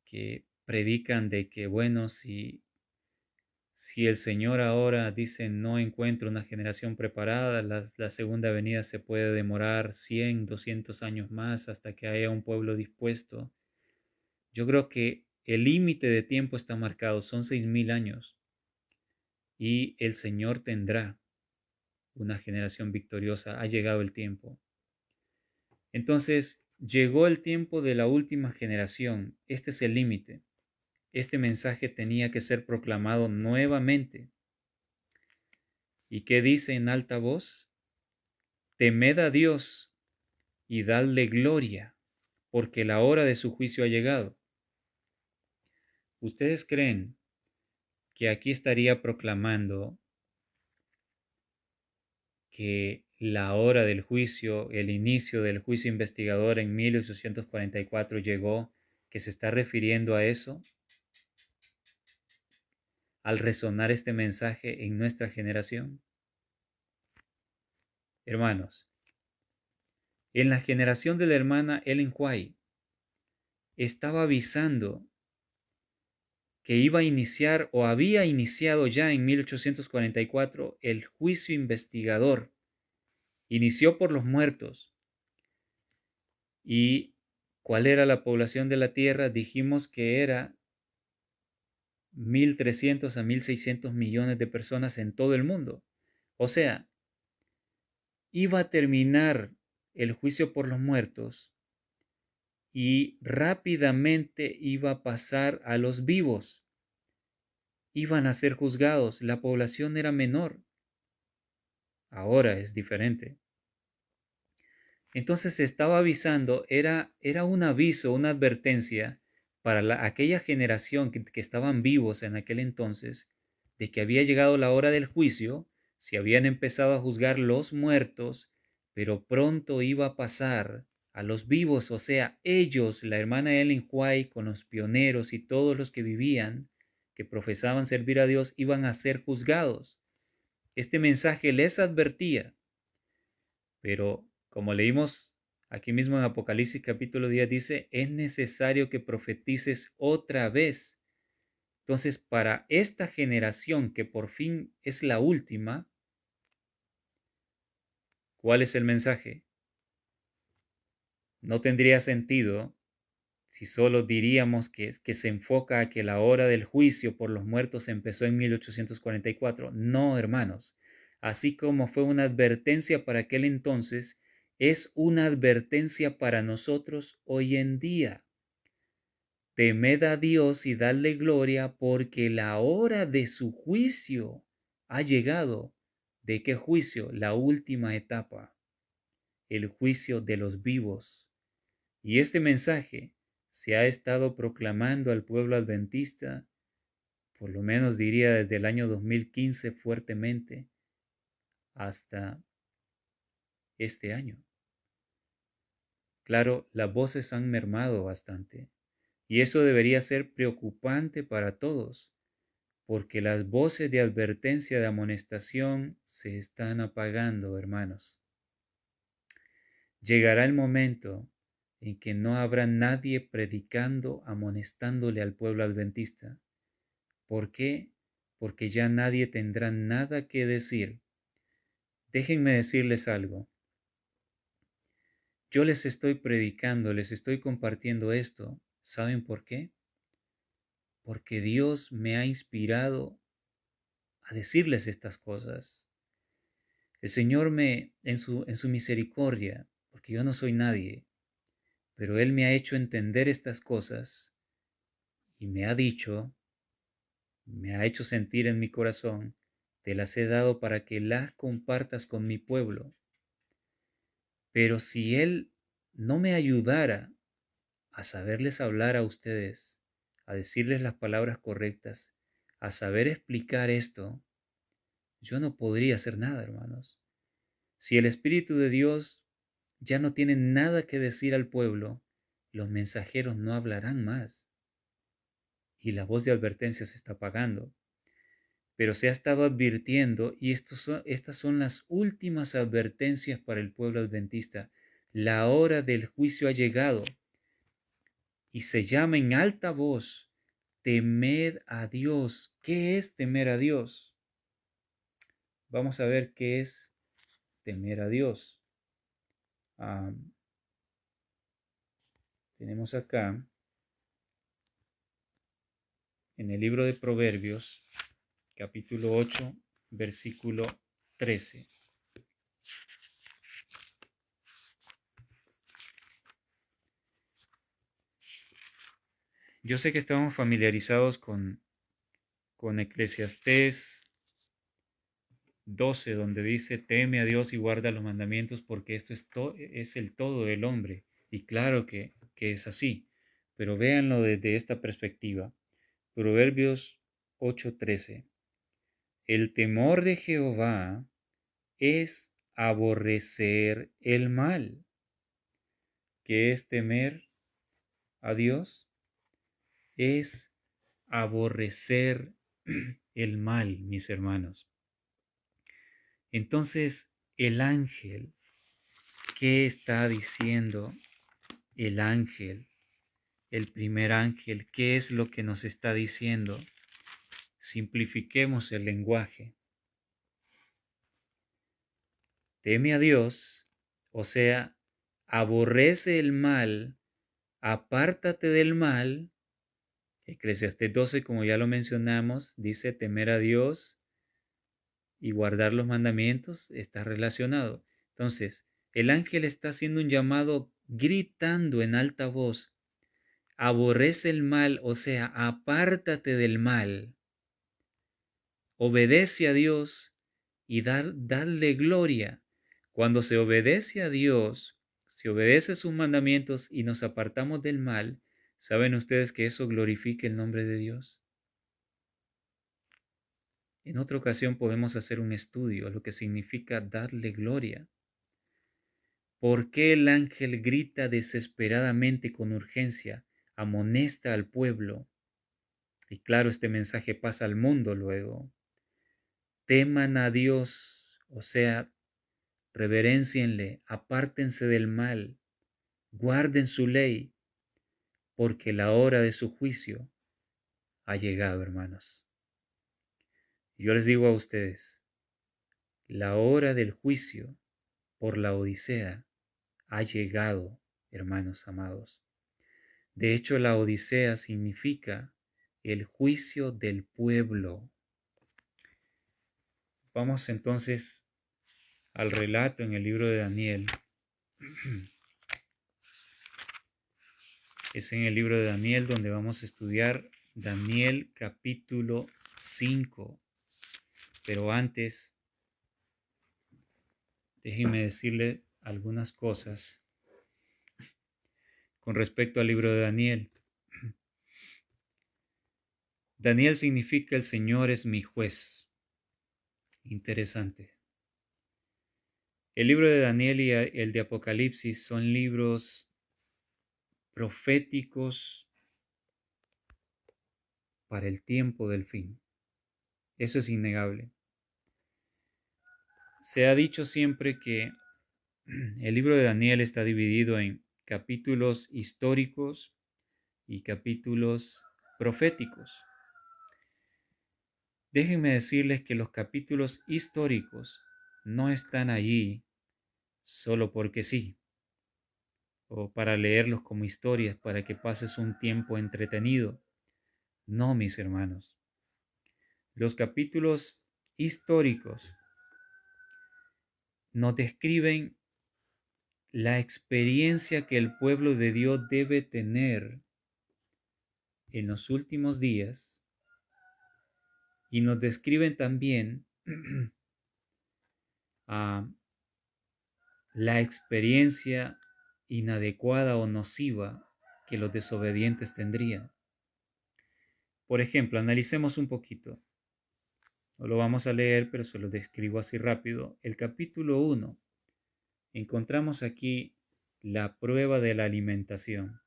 que predican de que, bueno, si el Señor ahora dice no encuentro una generación preparada, la segunda venida se puede demorar 100, 200 años más hasta que haya un pueblo dispuesto. Yo creo que el límite de tiempo está marcado, son 6.000 años y el Señor tendrá una generación victoriosa, ha llegado el tiempo. Entonces, llegó el tiempo de la última generación, este es el límite. Este mensaje tenía que ser proclamado nuevamente. ¿Y qué dice en alta voz? Temed a Dios y dadle gloria, porque la hora de su juicio ha llegado. ¿Ustedes creen que aquí estaría proclamando que la hora del juicio, el inicio del juicio investigador en 1844 llegó, que se está refiriendo a eso? Al resonar este mensaje en nuestra generación. Hermanos, en la generación de la hermana Ellen White estaba avisando que iba a iniciar o había iniciado ya en 1844 el juicio investigador. Inició por los muertos. ¿Y cuál era la población de la Tierra? Dijimos que era 1.300 a 1.600 millones de personas en todo el mundo. O sea, iba a terminar el juicio por los muertos y rápidamente iba a pasar a los vivos. Iban a ser juzgados. La población era menor. Ahora es diferente. Entonces se estaba avisando, era un aviso, una advertencia para aquella generación que estaban vivos en aquel entonces, de que había llegado la hora del juicio, se habían empezado a juzgar los muertos, pero pronto iba a pasar a los vivos, o sea, ellos, la hermana Ellen White, con los pioneros y todos los que vivían, que profesaban servir a Dios, iban a ser juzgados. Este mensaje les advertía, pero como leímos aquí mismo en Apocalipsis capítulo 10, dice, es necesario que profetices otra vez. Entonces, para esta generación que por fin es la última, ¿cuál es el mensaje? No tendría sentido si solo diríamos que se enfoca a que la hora del juicio por los muertos empezó en 1844. No, hermanos. Así como fue una advertencia para aquel entonces, es una advertencia para nosotros hoy en día. Temed a Dios y dadle gloria porque la hora de su juicio ha llegado. ¿De qué juicio? La última etapa, el juicio de los vivos. Y este mensaje se ha estado proclamando al pueblo adventista, por lo menos diría desde el año 2015 fuertemente, hasta este año. Claro, las voces han mermado bastante, y eso debería ser preocupante para todos, porque las voces de advertencia, de amonestación, se están apagando, hermanos. Llegará el momento en que no habrá nadie predicando, amonestándole al pueblo adventista. ¿Por qué? Porque ya nadie tendrá nada que decir. Déjenme decirles algo. Yo les estoy predicando, les estoy compartiendo esto. ¿Saben por qué? Porque Dios me ha inspirado a decirles estas cosas. El Señor en su misericordia, porque yo no soy nadie, pero Él me ha hecho entender estas cosas y me ha dicho, me ha hecho sentir en mi corazón, te las he dado para que las compartas con mi pueblo. Pero si Él no me ayudara a saberles hablar a ustedes, a decirles las palabras correctas, a saber explicar esto, yo no podría hacer nada, hermanos. Si el Espíritu de Dios ya no tiene nada que decir al pueblo, los mensajeros no hablarán más y la voz de advertencia se está apagando. Pero se ha estado advirtiendo y estas son las últimas advertencias para el pueblo adventista. La hora del juicio ha llegado y se llama en alta voz, temed a Dios. ¿Qué es temer a Dios? Vamos a ver qué es temer a Dios. Tenemos acá en el libro de Proverbios, capítulo 8, versículo 13. Yo sé que estamos familiarizados con Eclesiastés 12, donde dice, teme a Dios y guarda los mandamientos, porque esto es el todo del hombre. Y claro que es así, pero véanlo desde esta perspectiva. Proverbios 8:13. El temor de Jehová es aborrecer el mal. ¿Qué es temer a Dios? Es aborrecer el mal, mis hermanos. Entonces, el ángel, ¿qué está diciendo el ángel el primer ángel, ¿qué es lo que nos está diciendo? Simplifiquemos el lenguaje. Teme a Dios, o sea, aborrece el mal, apártate del mal. Eclesiastés 12, como ya lo mencionamos, dice temer a Dios y guardar los mandamientos está relacionado. Entonces, el ángel está haciendo un llamado gritando en alta voz, aborrece el mal, o sea, apártate del mal, obedece a Dios y darle gloria. Cuando se obedece a Dios, se obedece sus mandamientos y nos apartamos del mal, ¿saben ustedes que eso glorifica el nombre de Dios? En otra ocasión podemos hacer un estudio a lo que significa darle gloria. ¿Por qué el ángel grita desesperadamente con urgencia, amonesta al pueblo? Y claro, este mensaje pasa al mundo luego. Teman a Dios, o sea, reverencienle, apártense del mal, guarden su ley, porque la hora de su juicio ha llegado, hermanos. Yo les digo a ustedes, la hora del juicio por la Odisea ha llegado, hermanos amados. De hecho, la Odisea significa el juicio del pueblo. Vamos entonces al relato en el libro de Daniel. Es en el libro de Daniel donde vamos a estudiar Daniel capítulo 5. Pero antes, déjenme decirle algunas cosas con respecto al libro de Daniel. Daniel significa el Señor es mi juez. Interesante. El libro de Daniel y el de Apocalipsis son libros proféticos para el tiempo del fin. Eso es innegable. Se ha dicho siempre que el libro de Daniel está dividido en capítulos históricos y capítulos proféticos. Déjenme decirles que los capítulos históricos no están allí solo porque sí, o para leerlos como historias, para que pases un tiempo entretenido. No, mis hermanos. Los capítulos históricos nos describen la experiencia que el pueblo de Dios debe tener en los últimos días y nos describen también la experiencia inadecuada o nociva que los desobedientes tendrían. Por ejemplo, analicemos un poquito. No lo vamos a leer, pero se lo describo así rápido. El capítulo 1. Encontramos aquí la prueba de la alimentación.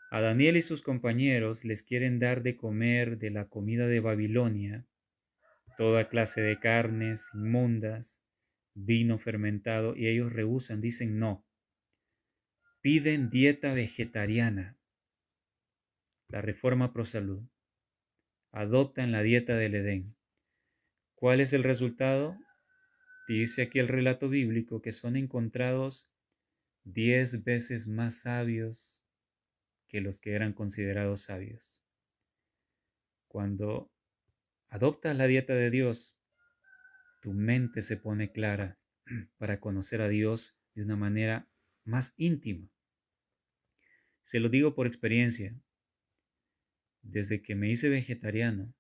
A Daniel y sus compañeros les quieren dar de comer de la comida de Babilonia, toda clase de carnes inmundas, vino fermentado, y ellos rehúsan, dicen no. Piden dieta vegetariana, la reforma pro salud. Adoptan la dieta del Edén. ¿Cuál es el resultado? Dice aquí el relato bíblico que son encontrados 10 veces más sabios que los que eran considerados sabios. Cuando adoptas la dieta de Dios, tu mente se pone clara para conocer a Dios de una manera más íntima. Se lo digo por experiencia. Desde que me hice vegetariano,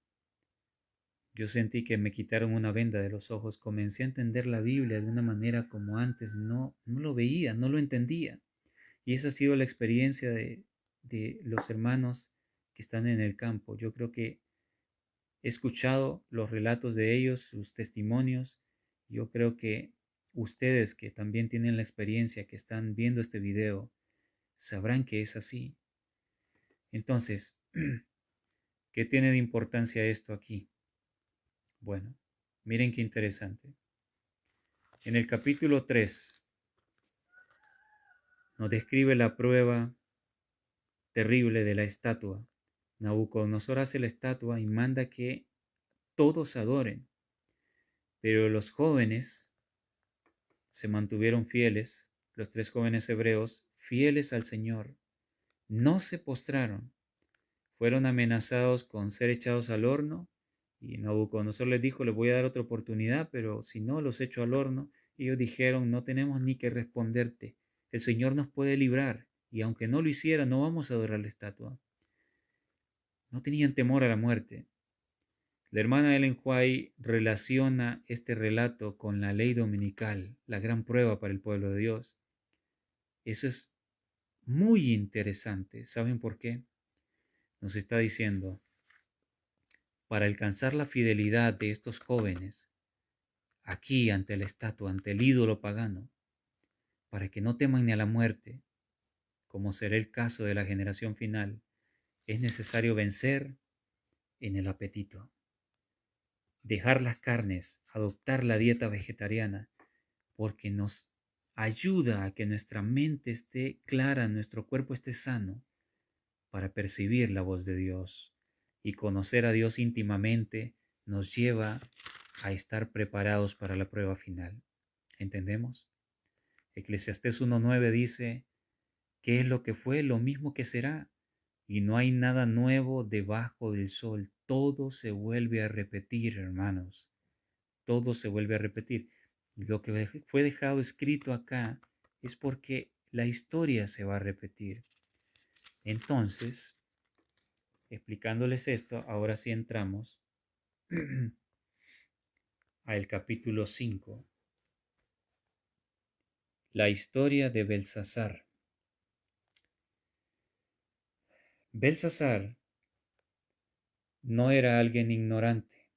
yo sentí que me quitaron una venda de los ojos. Comencé a entender la Biblia de una manera como antes no lo veía, no lo entendía. Y esa ha sido la experiencia de los hermanos que están en el campo. Yo creo que he escuchado los relatos de ellos, sus testimonios. Yo creo que ustedes que también tienen la experiencia, que están viendo este video, sabrán que es así. Entonces, ¿qué tiene de importancia esto aquí? Bueno, miren qué interesante. En el capítulo 3 nos describe la prueba terrible de la estatua. Nabucodonosor hace la estatua y manda que todos adoren, pero los jóvenes se mantuvieron fieles, los 3 jóvenes hebreos, fieles al Señor, no se postraron, fueron amenazados con ser echados al horno, y Nabucodonosor les dijo, les voy a dar otra oportunidad, pero si no, los echo al horno. Y ellos dijeron, no tenemos ni que responderte, el Señor nos puede librar, y aunque no lo hiciera, no vamos a adorar la estatua. No tenían temor a la muerte. La hermana Ellen White relaciona este relato con la ley dominical, la gran prueba para el pueblo de Dios. Eso es muy interesante. ¿Saben por qué? Nos está diciendo, para alcanzar la fidelidad de estos jóvenes, aquí ante la estatua, ante el ídolo pagano, para que no teman ni a la muerte, como será el caso de la generación final, es necesario vencer en el apetito, dejar las carnes, adoptar la dieta vegetariana, porque nos ayuda a que nuestra mente esté clara, nuestro cuerpo esté sano, para percibir la voz de Dios. Y conocer a Dios íntimamente nos lleva a estar preparados para la prueba final. ¿Entendemos? Eclesiastés 1:9 dice, ¿qué es lo que fue? Lo mismo que será. Y no hay nada nuevo debajo del sol. Todo se vuelve a repetir, hermanos. Todo se vuelve a repetir. Lo que fue dejado escrito acá es porque la historia se va a repetir. Entonces, explicándoles esto, ahora sí entramos al capítulo 5. La historia de Belsasar. Belsasar no era alguien ignorante,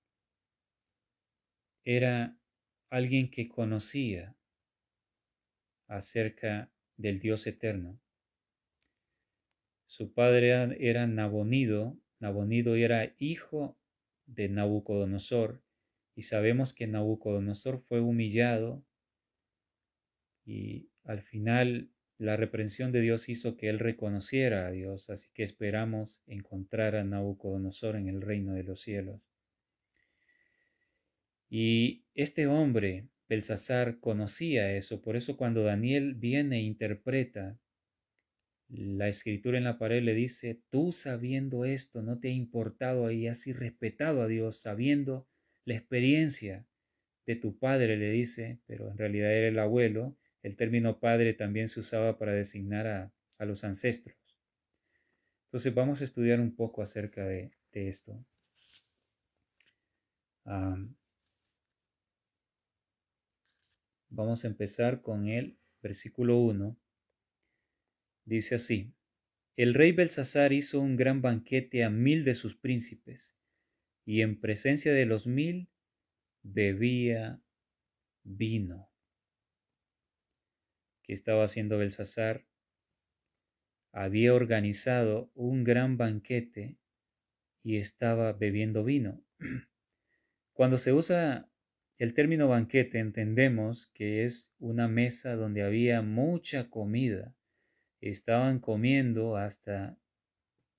era alguien que conocía acerca del Dios eterno. Su padre era Nabonido. Nabonido era hijo de Nabucodonosor, y sabemos que Nabucodonosor fue humillado y al final la reprensión de Dios hizo que él reconociera a Dios, así que esperamos encontrar a Nabucodonosor en el reino de los cielos. Y este hombre, Belsasar, conocía eso, por eso cuando Daniel viene e interpreta la escritura en la pared, le dice, tú sabiendo esto, no te ha importado y has irrespetado a Dios, sabiendo la experiencia de tu padre, le dice, pero en realidad era el abuelo. El término padre también se usaba para designar a los ancestros. Entonces vamos a estudiar un poco acerca de esto. Vamos a empezar con el versículo 1. Dice así, el rey Belsasar hizo un gran banquete a 1000 de sus príncipes, y en presencia de los 1000 bebía vino. ¿Qué estaba haciendo Belsasar? Había organizado un gran banquete y estaba bebiendo vino. Cuando se usa el término banquete, entendemos que es una mesa donde había mucha comida. Estaban comiendo hasta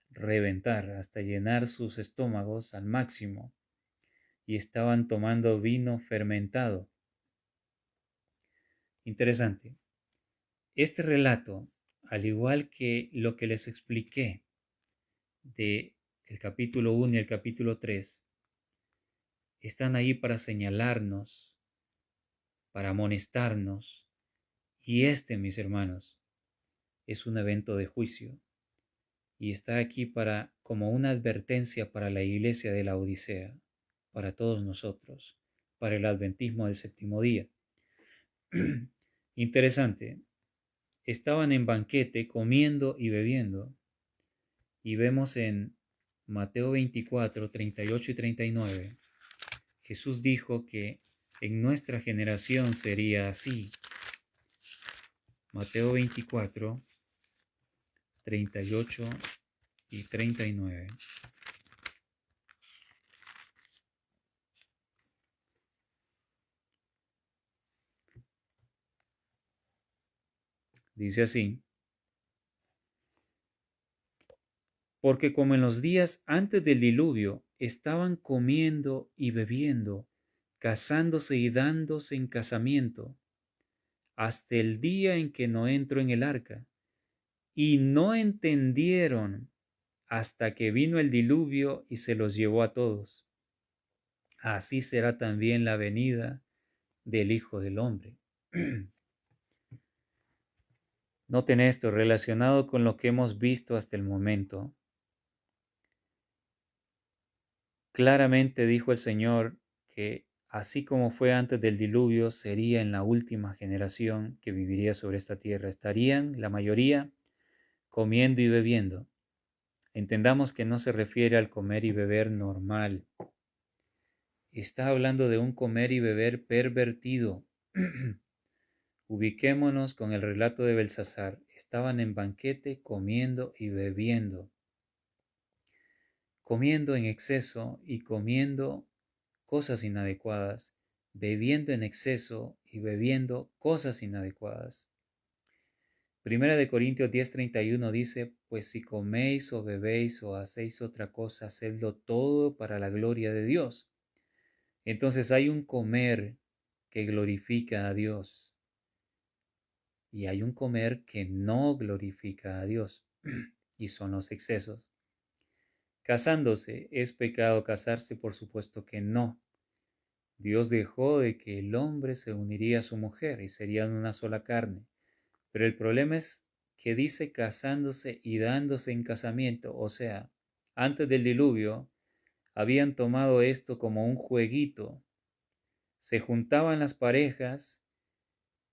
reventar, hasta llenar sus estómagos al máximo, y estaban tomando vino fermentado. Interesante. Este relato, al igual que lo que les expliqué de el capítulo 1 y el capítulo 3, están ahí para señalarnos, para amonestarnos, y mis hermanos, es un evento de juicio, y está aquí para como una advertencia para la iglesia de la Odisea, para todos nosotros, para el adventismo del séptimo día. Interesante, estaban en banquete comiendo y bebiendo, y vemos en Mateo 24, 38 y 39, Jesús dijo que en nuestra generación sería así. Mateo 24, 38 y 39. Dice así, Porque como en los días antes del diluvio estaban comiendo y bebiendo, casándose y dándose en casamiento, hasta el día en que no entró en el arca, y no entendieron hasta que vino el diluvio y se los llevó a todos. Así será también la venida del Hijo del Hombre. Noten esto relacionado con lo que hemos visto hasta el momento. Claramente dijo el Señor que así como fue antes del diluvio, sería en la última generación que viviría sobre esta tierra. Estarían, la mayoría, comiendo y bebiendo. Entendamos que no se refiere al comer y beber normal. Está hablando de un comer y beber pervertido. Ubiquémonos con el relato de Belsasar. Estaban en banquete comiendo y bebiendo. Comiendo en exceso y comiendo cosas inadecuadas, bebiendo en exceso y bebiendo cosas inadecuadas. Primera de Corintios 10:31 dice, pues si coméis o bebéis o hacéis otra cosa, hacedlo todo para la gloria de Dios. Entonces hay un comer que glorifica a Dios y hay un comer que no glorifica a Dios y son los excesos. Casándose, ¿es pecado casarse? Por supuesto que no. Dios dejó de que el hombre se uniría a su mujer y serían una sola carne. Pero el problema es que dice casándose y dándose en casamiento. O sea, antes del diluvio habían tomado esto como un jueguito. Se juntaban las parejas,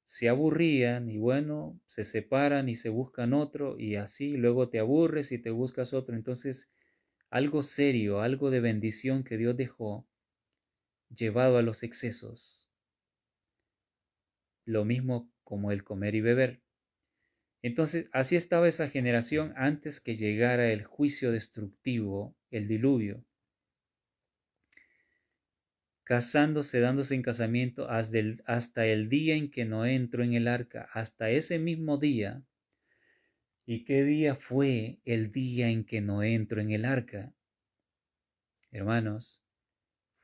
se aburrían y bueno, se separan y se buscan otro y así luego te aburres y te buscas otro. Entonces, algo serio, algo de bendición que Dios dejó, llevado a los excesos. Lo mismo como el comer y beber. Entonces, así estaba esa generación antes que llegara el juicio destructivo, el diluvio, casándose, dándose en casamiento hasta el día en que Noé entró en el arca, hasta ese mismo día. ¿Y qué día fue el día en que Noé entró en el arca? Hermanos,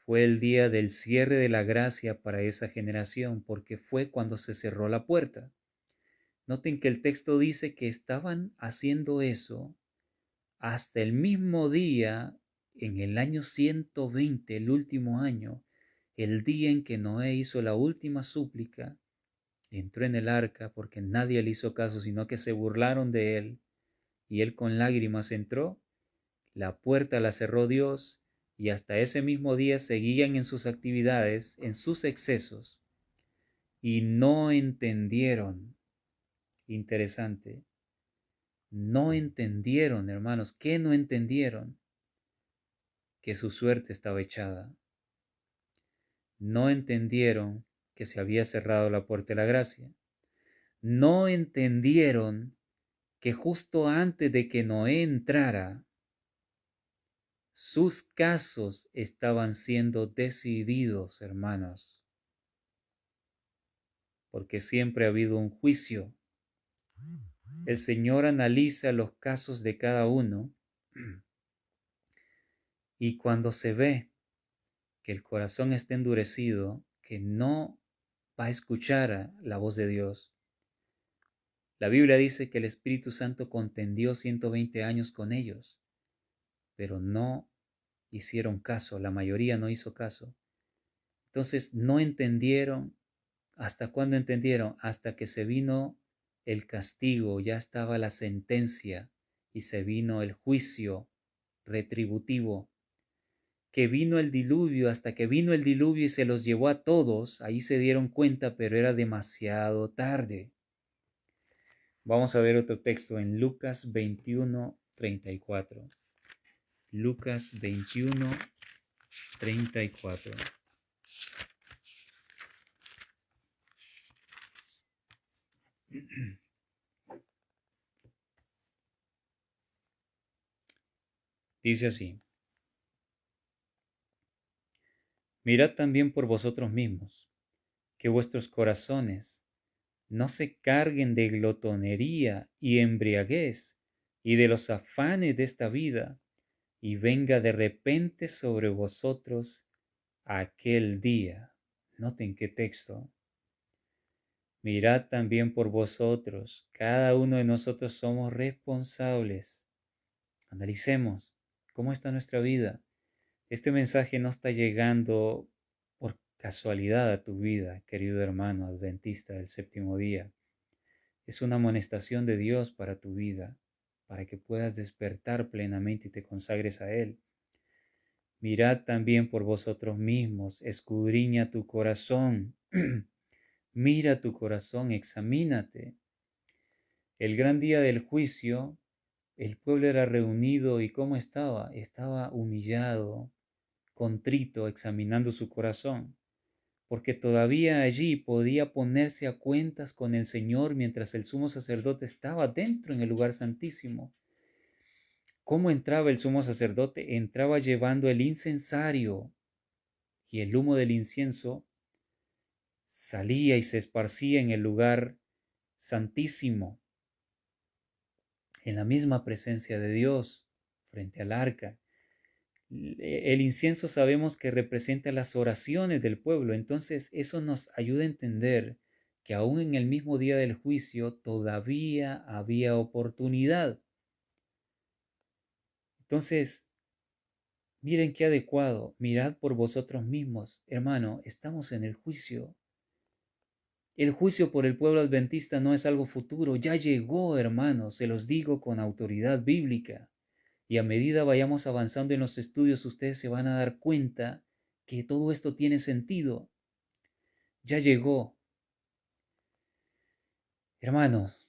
fue el día del cierre de la gracia para esa generación, porque fue cuando se cerró la puerta. Noten que el texto dice que estaban haciendo eso hasta el mismo día, en el año 120, el último año, el día en que Noé hizo la última súplica, entró en el arca porque nadie le hizo caso, sino que se burlaron de él, y él con lágrimas entró, la puerta la cerró Dios, y hasta ese mismo día seguían en sus actividades, en sus excesos, y no entendieron. Interesante. No entendieron, hermanos. ¿Qué no entendieron? Que su suerte estaba echada. No entendieron que se había cerrado la puerta de la gracia. No entendieron que justo antes de que Noé entrara, sus casos estaban siendo decididos, hermanos, porque siempre ha habido un juicio. El Señor analiza los casos de cada uno y cuando se ve que el corazón está endurecido, que no va a escuchar la voz de Dios. La Biblia dice que el Espíritu Santo contendió 120 años con ellos, pero no hicieron caso, la mayoría no hizo caso. Entonces no entendieron. ¿Hasta cuándo entendieron? Hasta que se vino el castigo, ya estaba la sentencia y se vino el juicio retributivo. Que vino el diluvio, hasta que vino el diluvio y se los llevó a todos, ahí se dieron cuenta, pero era demasiado tarde. Vamos a ver otro texto en Lucas 21:34. Lucas 21:34. Dice así: mirad también por vosotros mismos, que vuestros corazones no se carguen de glotonería y embriaguez y de los afanes de esta vida, y venga de repente sobre vosotros aquel día. Noten qué texto. Mirad también por vosotros. Cada uno de nosotros somos responsables. Analicemos cómo está nuestra vida. Este mensaje no está llegando por casualidad a tu vida, querido hermano adventista del séptimo día. Es una amonestación de Dios para tu vida, para que puedas despertar plenamente y te consagres a Él. Mirad también por vosotros mismos, escudriña tu corazón. Mira tu corazón, examínate. El gran día del juicio, el pueblo era reunido y ¿cómo estaba? Estaba humillado, contrito, examinando su corazón, porque todavía allí podía ponerse a cuentas con el Señor mientras el sumo sacerdote estaba dentro en el lugar santísimo. ¿Cómo entraba el sumo sacerdote? Entraba llevando el incensario y el humo del incienso salía y se esparcía en el lugar santísimo, en la misma presencia de Dios, frente al arca. El incienso sabemos que representa las oraciones del pueblo, entonces eso nos ayuda a entender que aún en el mismo día del juicio todavía había oportunidad. Entonces, miren qué adecuado, mirad por vosotros mismos, hermano, estamos en el juicio. El juicio por el pueblo adventista no es algo futuro, ya llegó, hermanos, se los digo con autoridad bíblica. Y a medida vayamos avanzando en los estudios, ustedes se van a dar cuenta que todo esto tiene sentido. Ya llegó. Hermanos,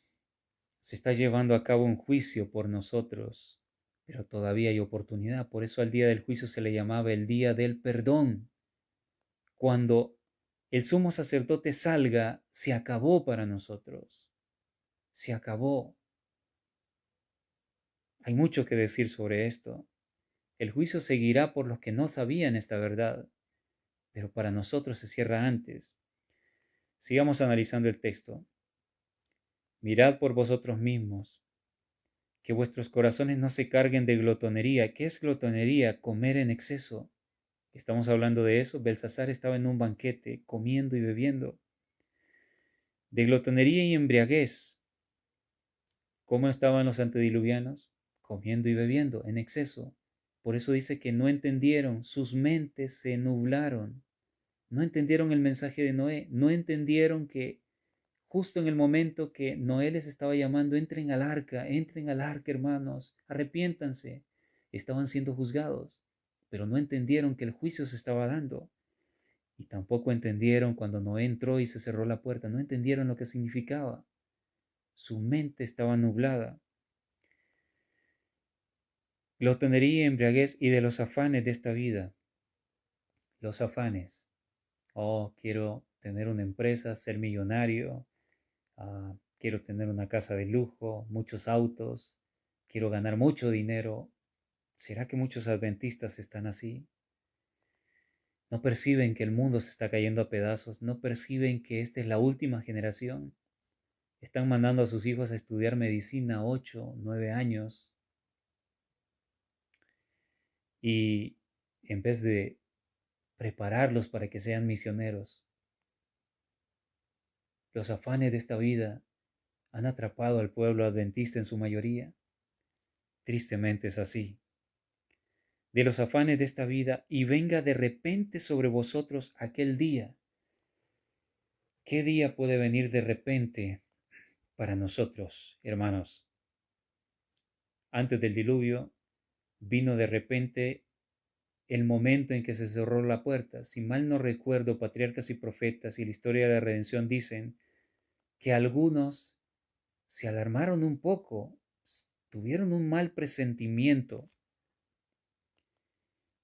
se está llevando a cabo un juicio por nosotros, pero todavía hay oportunidad. Por eso al día del juicio se le llamaba el día del perdón. Cuando el sumo sacerdote salga, se acabó para nosotros. Se acabó. Hay mucho que decir sobre esto. El juicio seguirá por los que no sabían esta verdad, pero para nosotros se cierra antes. Sigamos analizando el texto. Mirad por vosotros mismos, que vuestros corazones no se carguen de glotonería. ¿Qué es glotonería? Comer en exceso. Estamos hablando de eso. Belsasar estaba en un banquete, comiendo y bebiendo. De glotonería y embriaguez. ¿Cómo estaban los antediluvianos? Comiendo y bebiendo en exceso. Por eso dice que no entendieron, sus mentes se nublaron. No entendieron el mensaje de Noé, no entendieron que justo en el momento que Noé les estaba llamando, entren al arca, hermanos, arrepiéntanse. Estaban siendo juzgados, pero no entendieron que el juicio se estaba dando. Y tampoco entendieron cuando Noé entró y se cerró la puerta, no entendieron lo que significaba. Su mente estaba nublada. Glotonería, embriaguez y de los afanes de esta vida. Los afanes. Oh, quiero tener una empresa, ser millonario. Quiero tener una casa de lujo, muchos autos. Quiero ganar mucho dinero. ¿Será que muchos adventistas están así? No perciben que el mundo se está cayendo a pedazos. No perciben que esta es la última generación. Están mandando a sus hijos a estudiar medicina 8, 9 años. Y en vez de prepararlos para que sean misioneros, los afanes de esta vida han atrapado al pueblo adventista en su mayoría. Tristemente es así. De los afanes de esta vida, y venga de repente sobre vosotros aquel día. ¿Qué día puede venir de repente para nosotros, hermanos? Antes del diluvio, vino de repente el momento en que se cerró la puerta. Si mal no recuerdo, patriarcas y profetas y la historia de la redención dicen que algunos se alarmaron un poco, tuvieron un mal presentimiento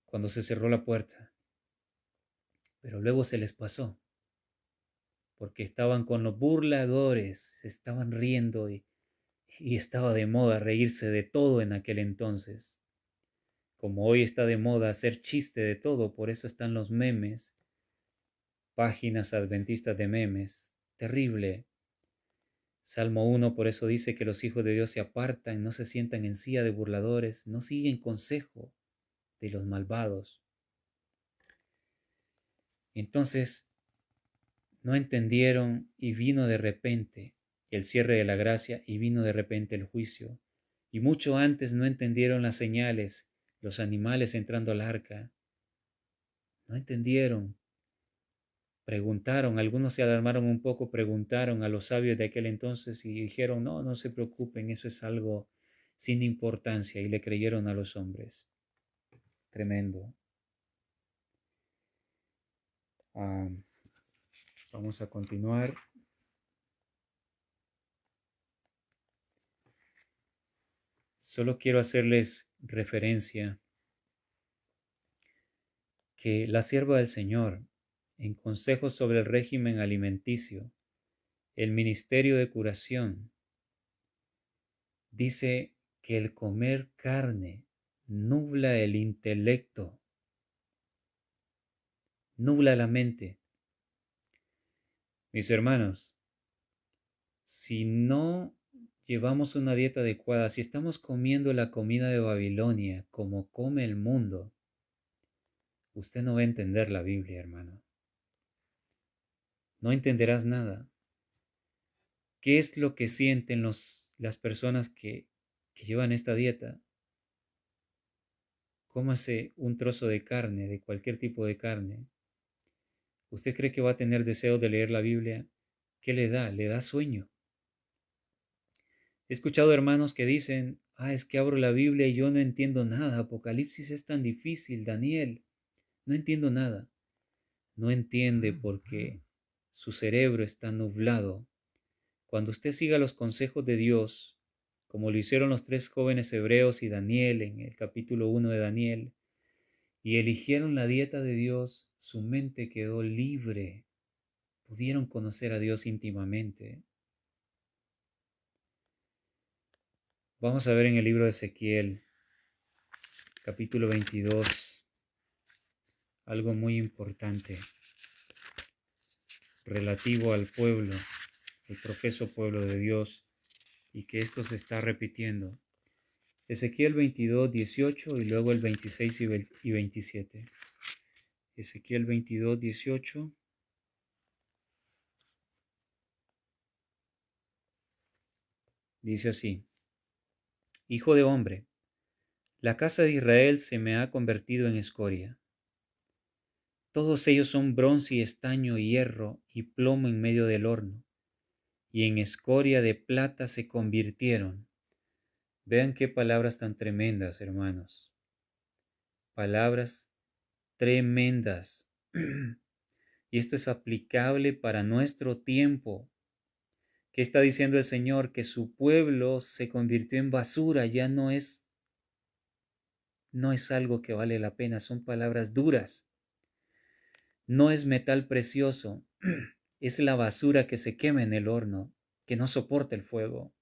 cuando se cerró la puerta, pero luego se les pasó, porque estaban con los burladores, se estaban riendo y estaba de moda reírse de todo en aquel entonces. Como hoy está de moda hacer chiste de todo, por eso están los memes, páginas adventistas de memes. Terrible. Salmo 1 por eso dice que los hijos de Dios se apartan, no se sientan en silla de burladores, no siguen consejo de los malvados. Entonces, no entendieron y vino de repente el cierre de la gracia y vino de repente el juicio. Y mucho antes no entendieron las señales, los animales entrando al arca. No entendieron. Preguntaron, algunos se alarmaron un poco, preguntaron a los sabios de aquel entonces y dijeron, no, no se preocupen, eso es algo sin importancia, y le creyeron a los hombres. Tremendo. Vamos a continuar. Solo quiero hacerles referencia que la sierva del Señor, en consejos sobre el régimen alimenticio, el ministerio de curación, dice que el comer carne nubla el intelecto, nubla la mente. Mis hermanos, si no llevamos una dieta adecuada, si estamos comiendo la comida de Babilonia como come el mundo, usted no va a entender la Biblia, hermano. No entenderás nada. ¿Qué es lo que sienten las personas que llevan esta dieta? Cómase un trozo de carne, de cualquier tipo de carne. ¿Usted cree que va a tener deseo de leer la Biblia? ¿Qué le da? Le da sueño. He escuchado hermanos que dicen, es que abro la Biblia y yo no entiendo nada. Apocalipsis es tan difícil, Daniel. No entiendo nada. No entiende porque su cerebro está nublado. Cuando usted siga los consejos de Dios, como lo hicieron los 3 jóvenes hebreos y Daniel en el capítulo 1 de Daniel, y eligieron la dieta de Dios, su mente quedó libre. Pudieron conocer a Dios íntimamente. Vamos a ver en el libro de Ezequiel, capítulo 22, algo muy importante relativo al pueblo, el profeso pueblo de Dios, y que esto se está repitiendo. Ezequiel 22, 18 y luego el 26 y 27. Ezequiel 22, 18. Dice así: Hijo de hombre, la casa de Israel se me ha convertido en escoria. Todos ellos son bronce y estaño y hierro y plomo en medio del horno, y en escoria de plata se convirtieron. Vean qué palabras tan tremendas, hermanos. Palabras tremendas. Y esto es aplicable para nuestro tiempo. ¿Qué está diciendo el Señor? Que su pueblo se convirtió en basura, ya no es algo que vale la pena, son palabras duras. No es metal precioso, es la basura que se quema en el horno, que no soporta el fuego.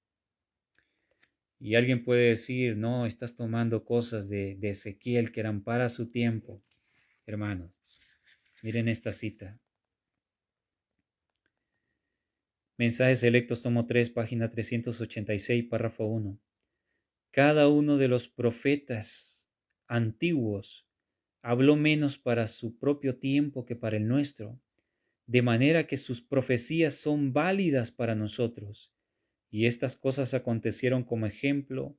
Y alguien puede decir, no, estás tomando cosas de Ezequiel que eran para su tiempo. Hermanos, miren esta cita. Mensajes Selectos, tomo 3, página 386, párrafo 1. Cada uno de los profetas antiguos habló menos para su propio tiempo que para el nuestro, de manera que sus profecías son válidas para nosotros, y estas cosas acontecieron como ejemplo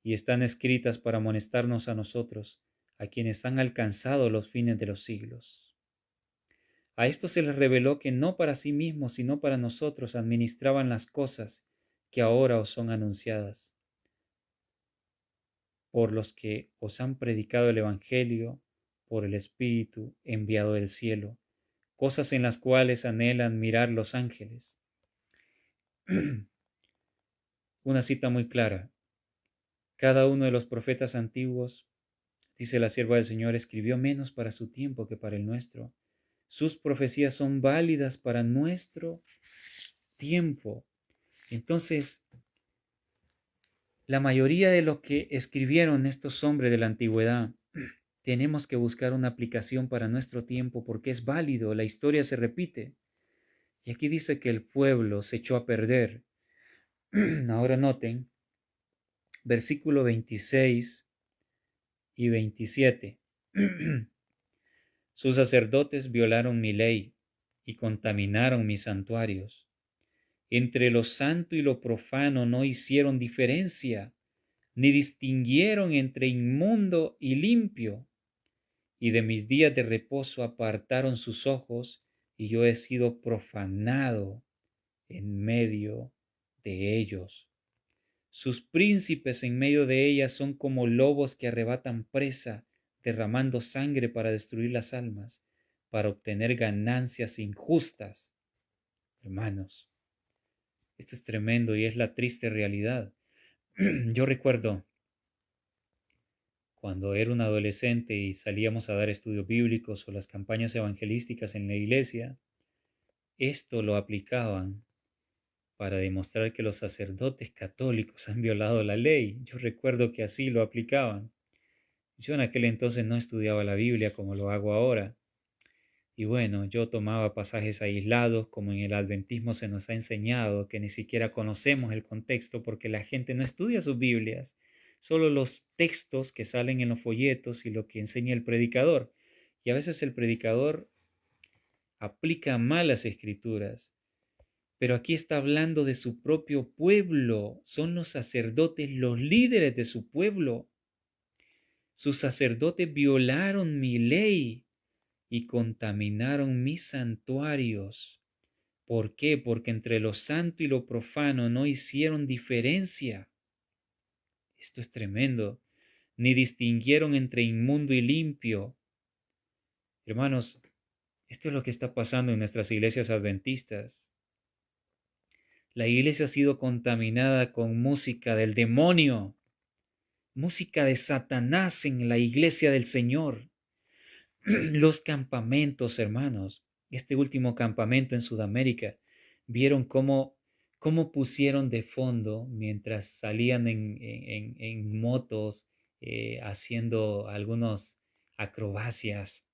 y están escritas para amonestarnos a nosotros, a quienes han alcanzado los fines de los siglos. A esto se les reveló que no para sí mismos, sino para nosotros administraban las cosas que ahora os son anunciadas, por los que os han predicado el Evangelio, por el Espíritu enviado del cielo, cosas en las cuales anhelan mirar los ángeles. Una cita muy clara. Cada uno de los profetas antiguos, dice la sierva del Señor, escribió menos para su tiempo que para el nuestro. Sus profecías son válidas para nuestro tiempo. Entonces, la mayoría de lo que escribieron estos hombres de la antigüedad, tenemos que buscar una aplicación para nuestro tiempo porque es válido, la historia se repite. Y aquí dice que el pueblo se echó a perder. Ahora noten, versículo 26 y 27. Sus sacerdotes violaron mi ley y contaminaron mis santuarios. Entre lo santo y lo profano no hicieron diferencia, ni distinguieron entre inmundo y limpio. Y de mis días de reposo apartaron sus ojos, y yo he sido profanado en medio de ellos. Sus príncipes en medio de ellas son como lobos que arrebatan presa, derramando sangre para destruir las almas, para obtener ganancias injustas. Hermanos, esto es tremendo y es la triste realidad. Yo recuerdo cuando era un adolescente y salíamos a dar estudios bíblicos o las campañas evangelísticas en la iglesia, esto lo aplicaban para demostrar que los sacerdotes católicos han violado la ley. Yo recuerdo que así lo aplicaban. Yo en aquel entonces no estudiaba la Biblia como lo hago ahora. Y bueno, yo tomaba pasajes aislados, como en el adventismo se nos ha enseñado, que ni siquiera conocemos el contexto porque la gente no estudia sus Biblias, solo los textos que salen en los folletos y lo que enseña el predicador. Y a veces el predicador aplica mal las escrituras. Pero aquí está hablando de su propio pueblo. Son los sacerdotes, los líderes de su pueblo. Sus sacerdotes violaron mi ley y contaminaron mis santuarios. ¿Por qué? Porque entre lo santo y lo profano no hicieron diferencia. Esto es tremendo. Ni distinguieron entre inmundo y limpio. Hermanos, esto es lo que está pasando en nuestras iglesias adventistas. La iglesia ha sido contaminada con música del demonio, música de Satanás en la iglesia del Señor. Los campamentos, hermanos, este último campamento en Sudamérica, vieron cómo pusieron de fondo mientras salían en motos haciendo algunas acrobacias,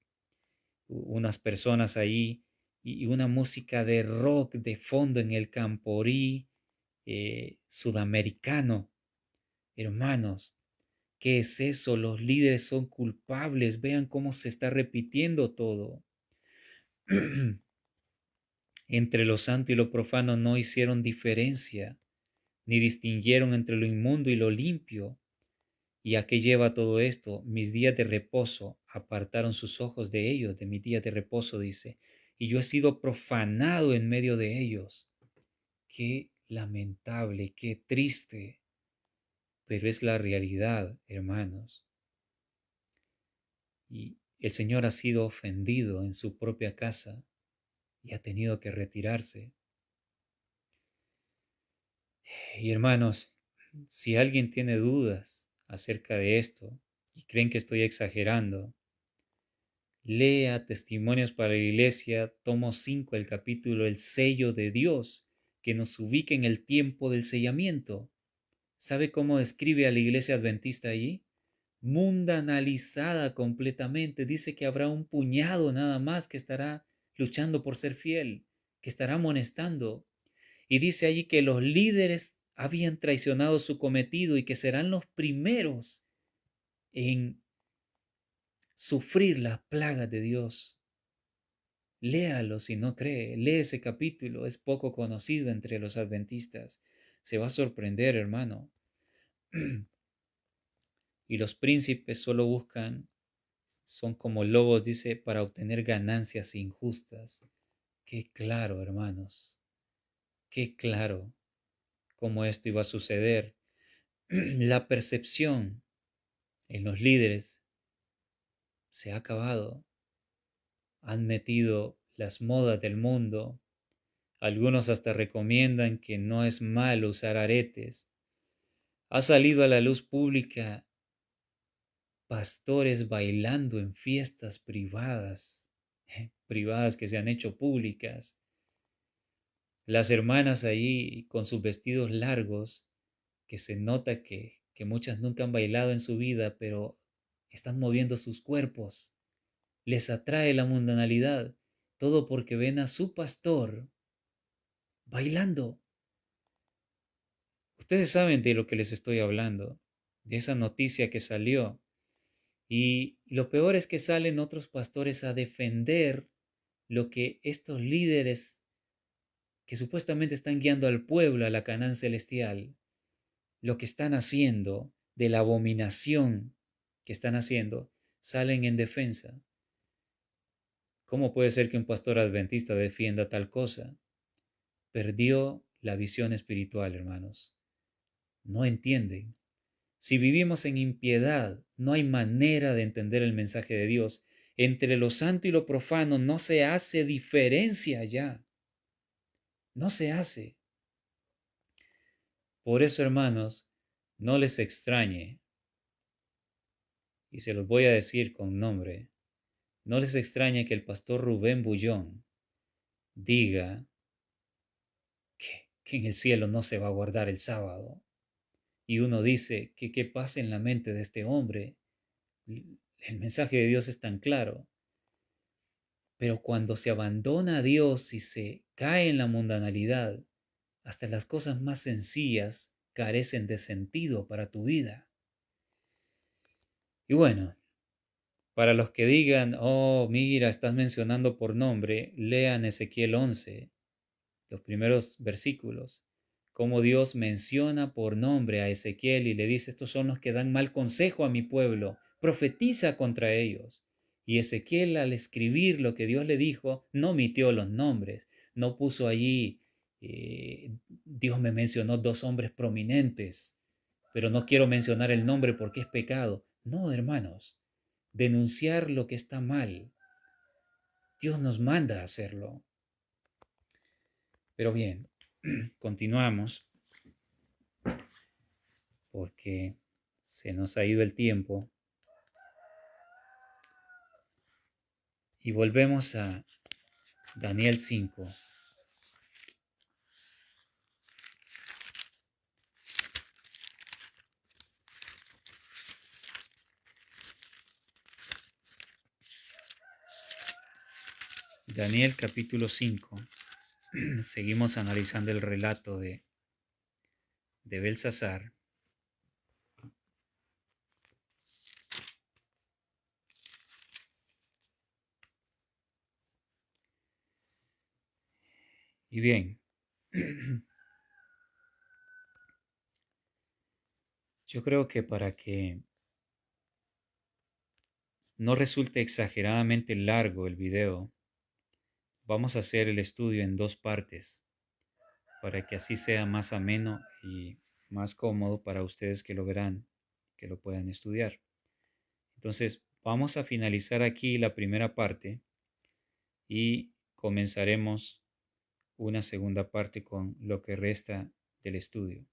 unas personas ahí y una música de rock de fondo en el Camporí sudamericano. Hermanos, ¿qué es eso? Los líderes son culpables. Vean cómo se está repitiendo todo. Entre lo santo y lo profano no hicieron diferencia, ni distinguieron entre lo inmundo y lo limpio. ¿Y a qué lleva todo esto? Mis días de reposo apartaron sus ojos de ellos, de mis días de reposo, dice, y yo he sido profanado en medio de ellos. Qué lamentable, qué triste, pero es la realidad, hermanos. Y el Señor ha sido ofendido en su propia casa y ha tenido que retirarse. Y hermanos, si alguien tiene dudas acerca de esto y creen que estoy exagerando, lea Testimonios para la Iglesia, tomo 5, el capítulo El sello de Dios, que nos ubica en el tiempo del sellamiento. ¿Sabe cómo describe a la iglesia adventista allí? Mundanalizada completamente. Dice que habrá un puñado nada más que estará luchando por ser fiel, que estará amonestando. Y dice allí que los líderes habían traicionado su cometido y que serán los primeros en sufrir las plagas de Dios. Léalo si no cree, lee ese capítulo, es poco conocido entre los adventistas. Se va a sorprender, hermano. Y los príncipes solo buscan, son como lobos, dice, para obtener ganancias injustas. Qué claro, hermanos, qué claro cómo esto iba a suceder. La percepción en los líderes se ha acabado. Han metido las modas del mundo. Algunos hasta recomiendan que no es malo usar aretes. Ha salido a la luz pública pastores bailando en fiestas privadas, privadas que se han hecho públicas. Las hermanas ahí con sus vestidos largos, que se nota que muchas nunca han bailado en su vida, pero están moviendo sus cuerpos. Les atrae la mundanalidad, todo porque ven a su pastor bailando. Ustedes saben de lo que les estoy hablando, de esa noticia que salió. Y lo peor es que salen otros pastores a defender lo que estos líderes que supuestamente están guiando al pueblo a la Canaán celestial, lo que están haciendo, de la abominación que están haciendo, salen en defensa. ¿Cómo puede ser que un pastor adventista defienda tal cosa? Perdió la visión espiritual, hermanos. No entienden. Si vivimos en impiedad, no hay manera de entender el mensaje de Dios. Entre lo santo y lo profano no se hace diferencia ya. No se hace. Por eso, hermanos, no les extrañe, y se los voy a decir con nombre, no les extrañe que el pastor Rubén Bullón diga que en el cielo no se va a guardar el sábado. Y uno dice que qué pasa en la mente de este hombre. El mensaje de Dios es tan claro. Pero cuando se abandona a Dios y se cae en la mundanalidad, hasta las cosas más sencillas carecen de sentido para tu vida. Y bueno, para los que digan, oh, mira, estás mencionando por nombre, lean Ezequiel 11, los primeros versículos, cómo Dios menciona por nombre a Ezequiel y le dice, estos son los que dan mal consejo a mi pueblo, profetiza contra ellos. Y Ezequiel, al escribir lo que Dios le dijo, no omitió los nombres, no puso allí, Dios me mencionó 2 hombres prominentes, pero no quiero mencionar el nombre porque es pecado. No, hermanos, denunciar lo que está mal. Dios nos manda a hacerlo. Pero bien, continuamos porque se nos ha ido el tiempo y volvemos a Daniel 5. Daniel capítulo 5. Seguimos analizando el relato de Belsasar. Y bien, yo creo que para que no resulte exageradamente largo el video, vamos a hacer el estudio en 2 partes, para que así sea más ameno y más cómodo para ustedes que lo verán, que lo puedan estudiar. Entonces, vamos a finalizar aquí la primera parte y comenzaremos una segunda parte con lo que resta del estudio.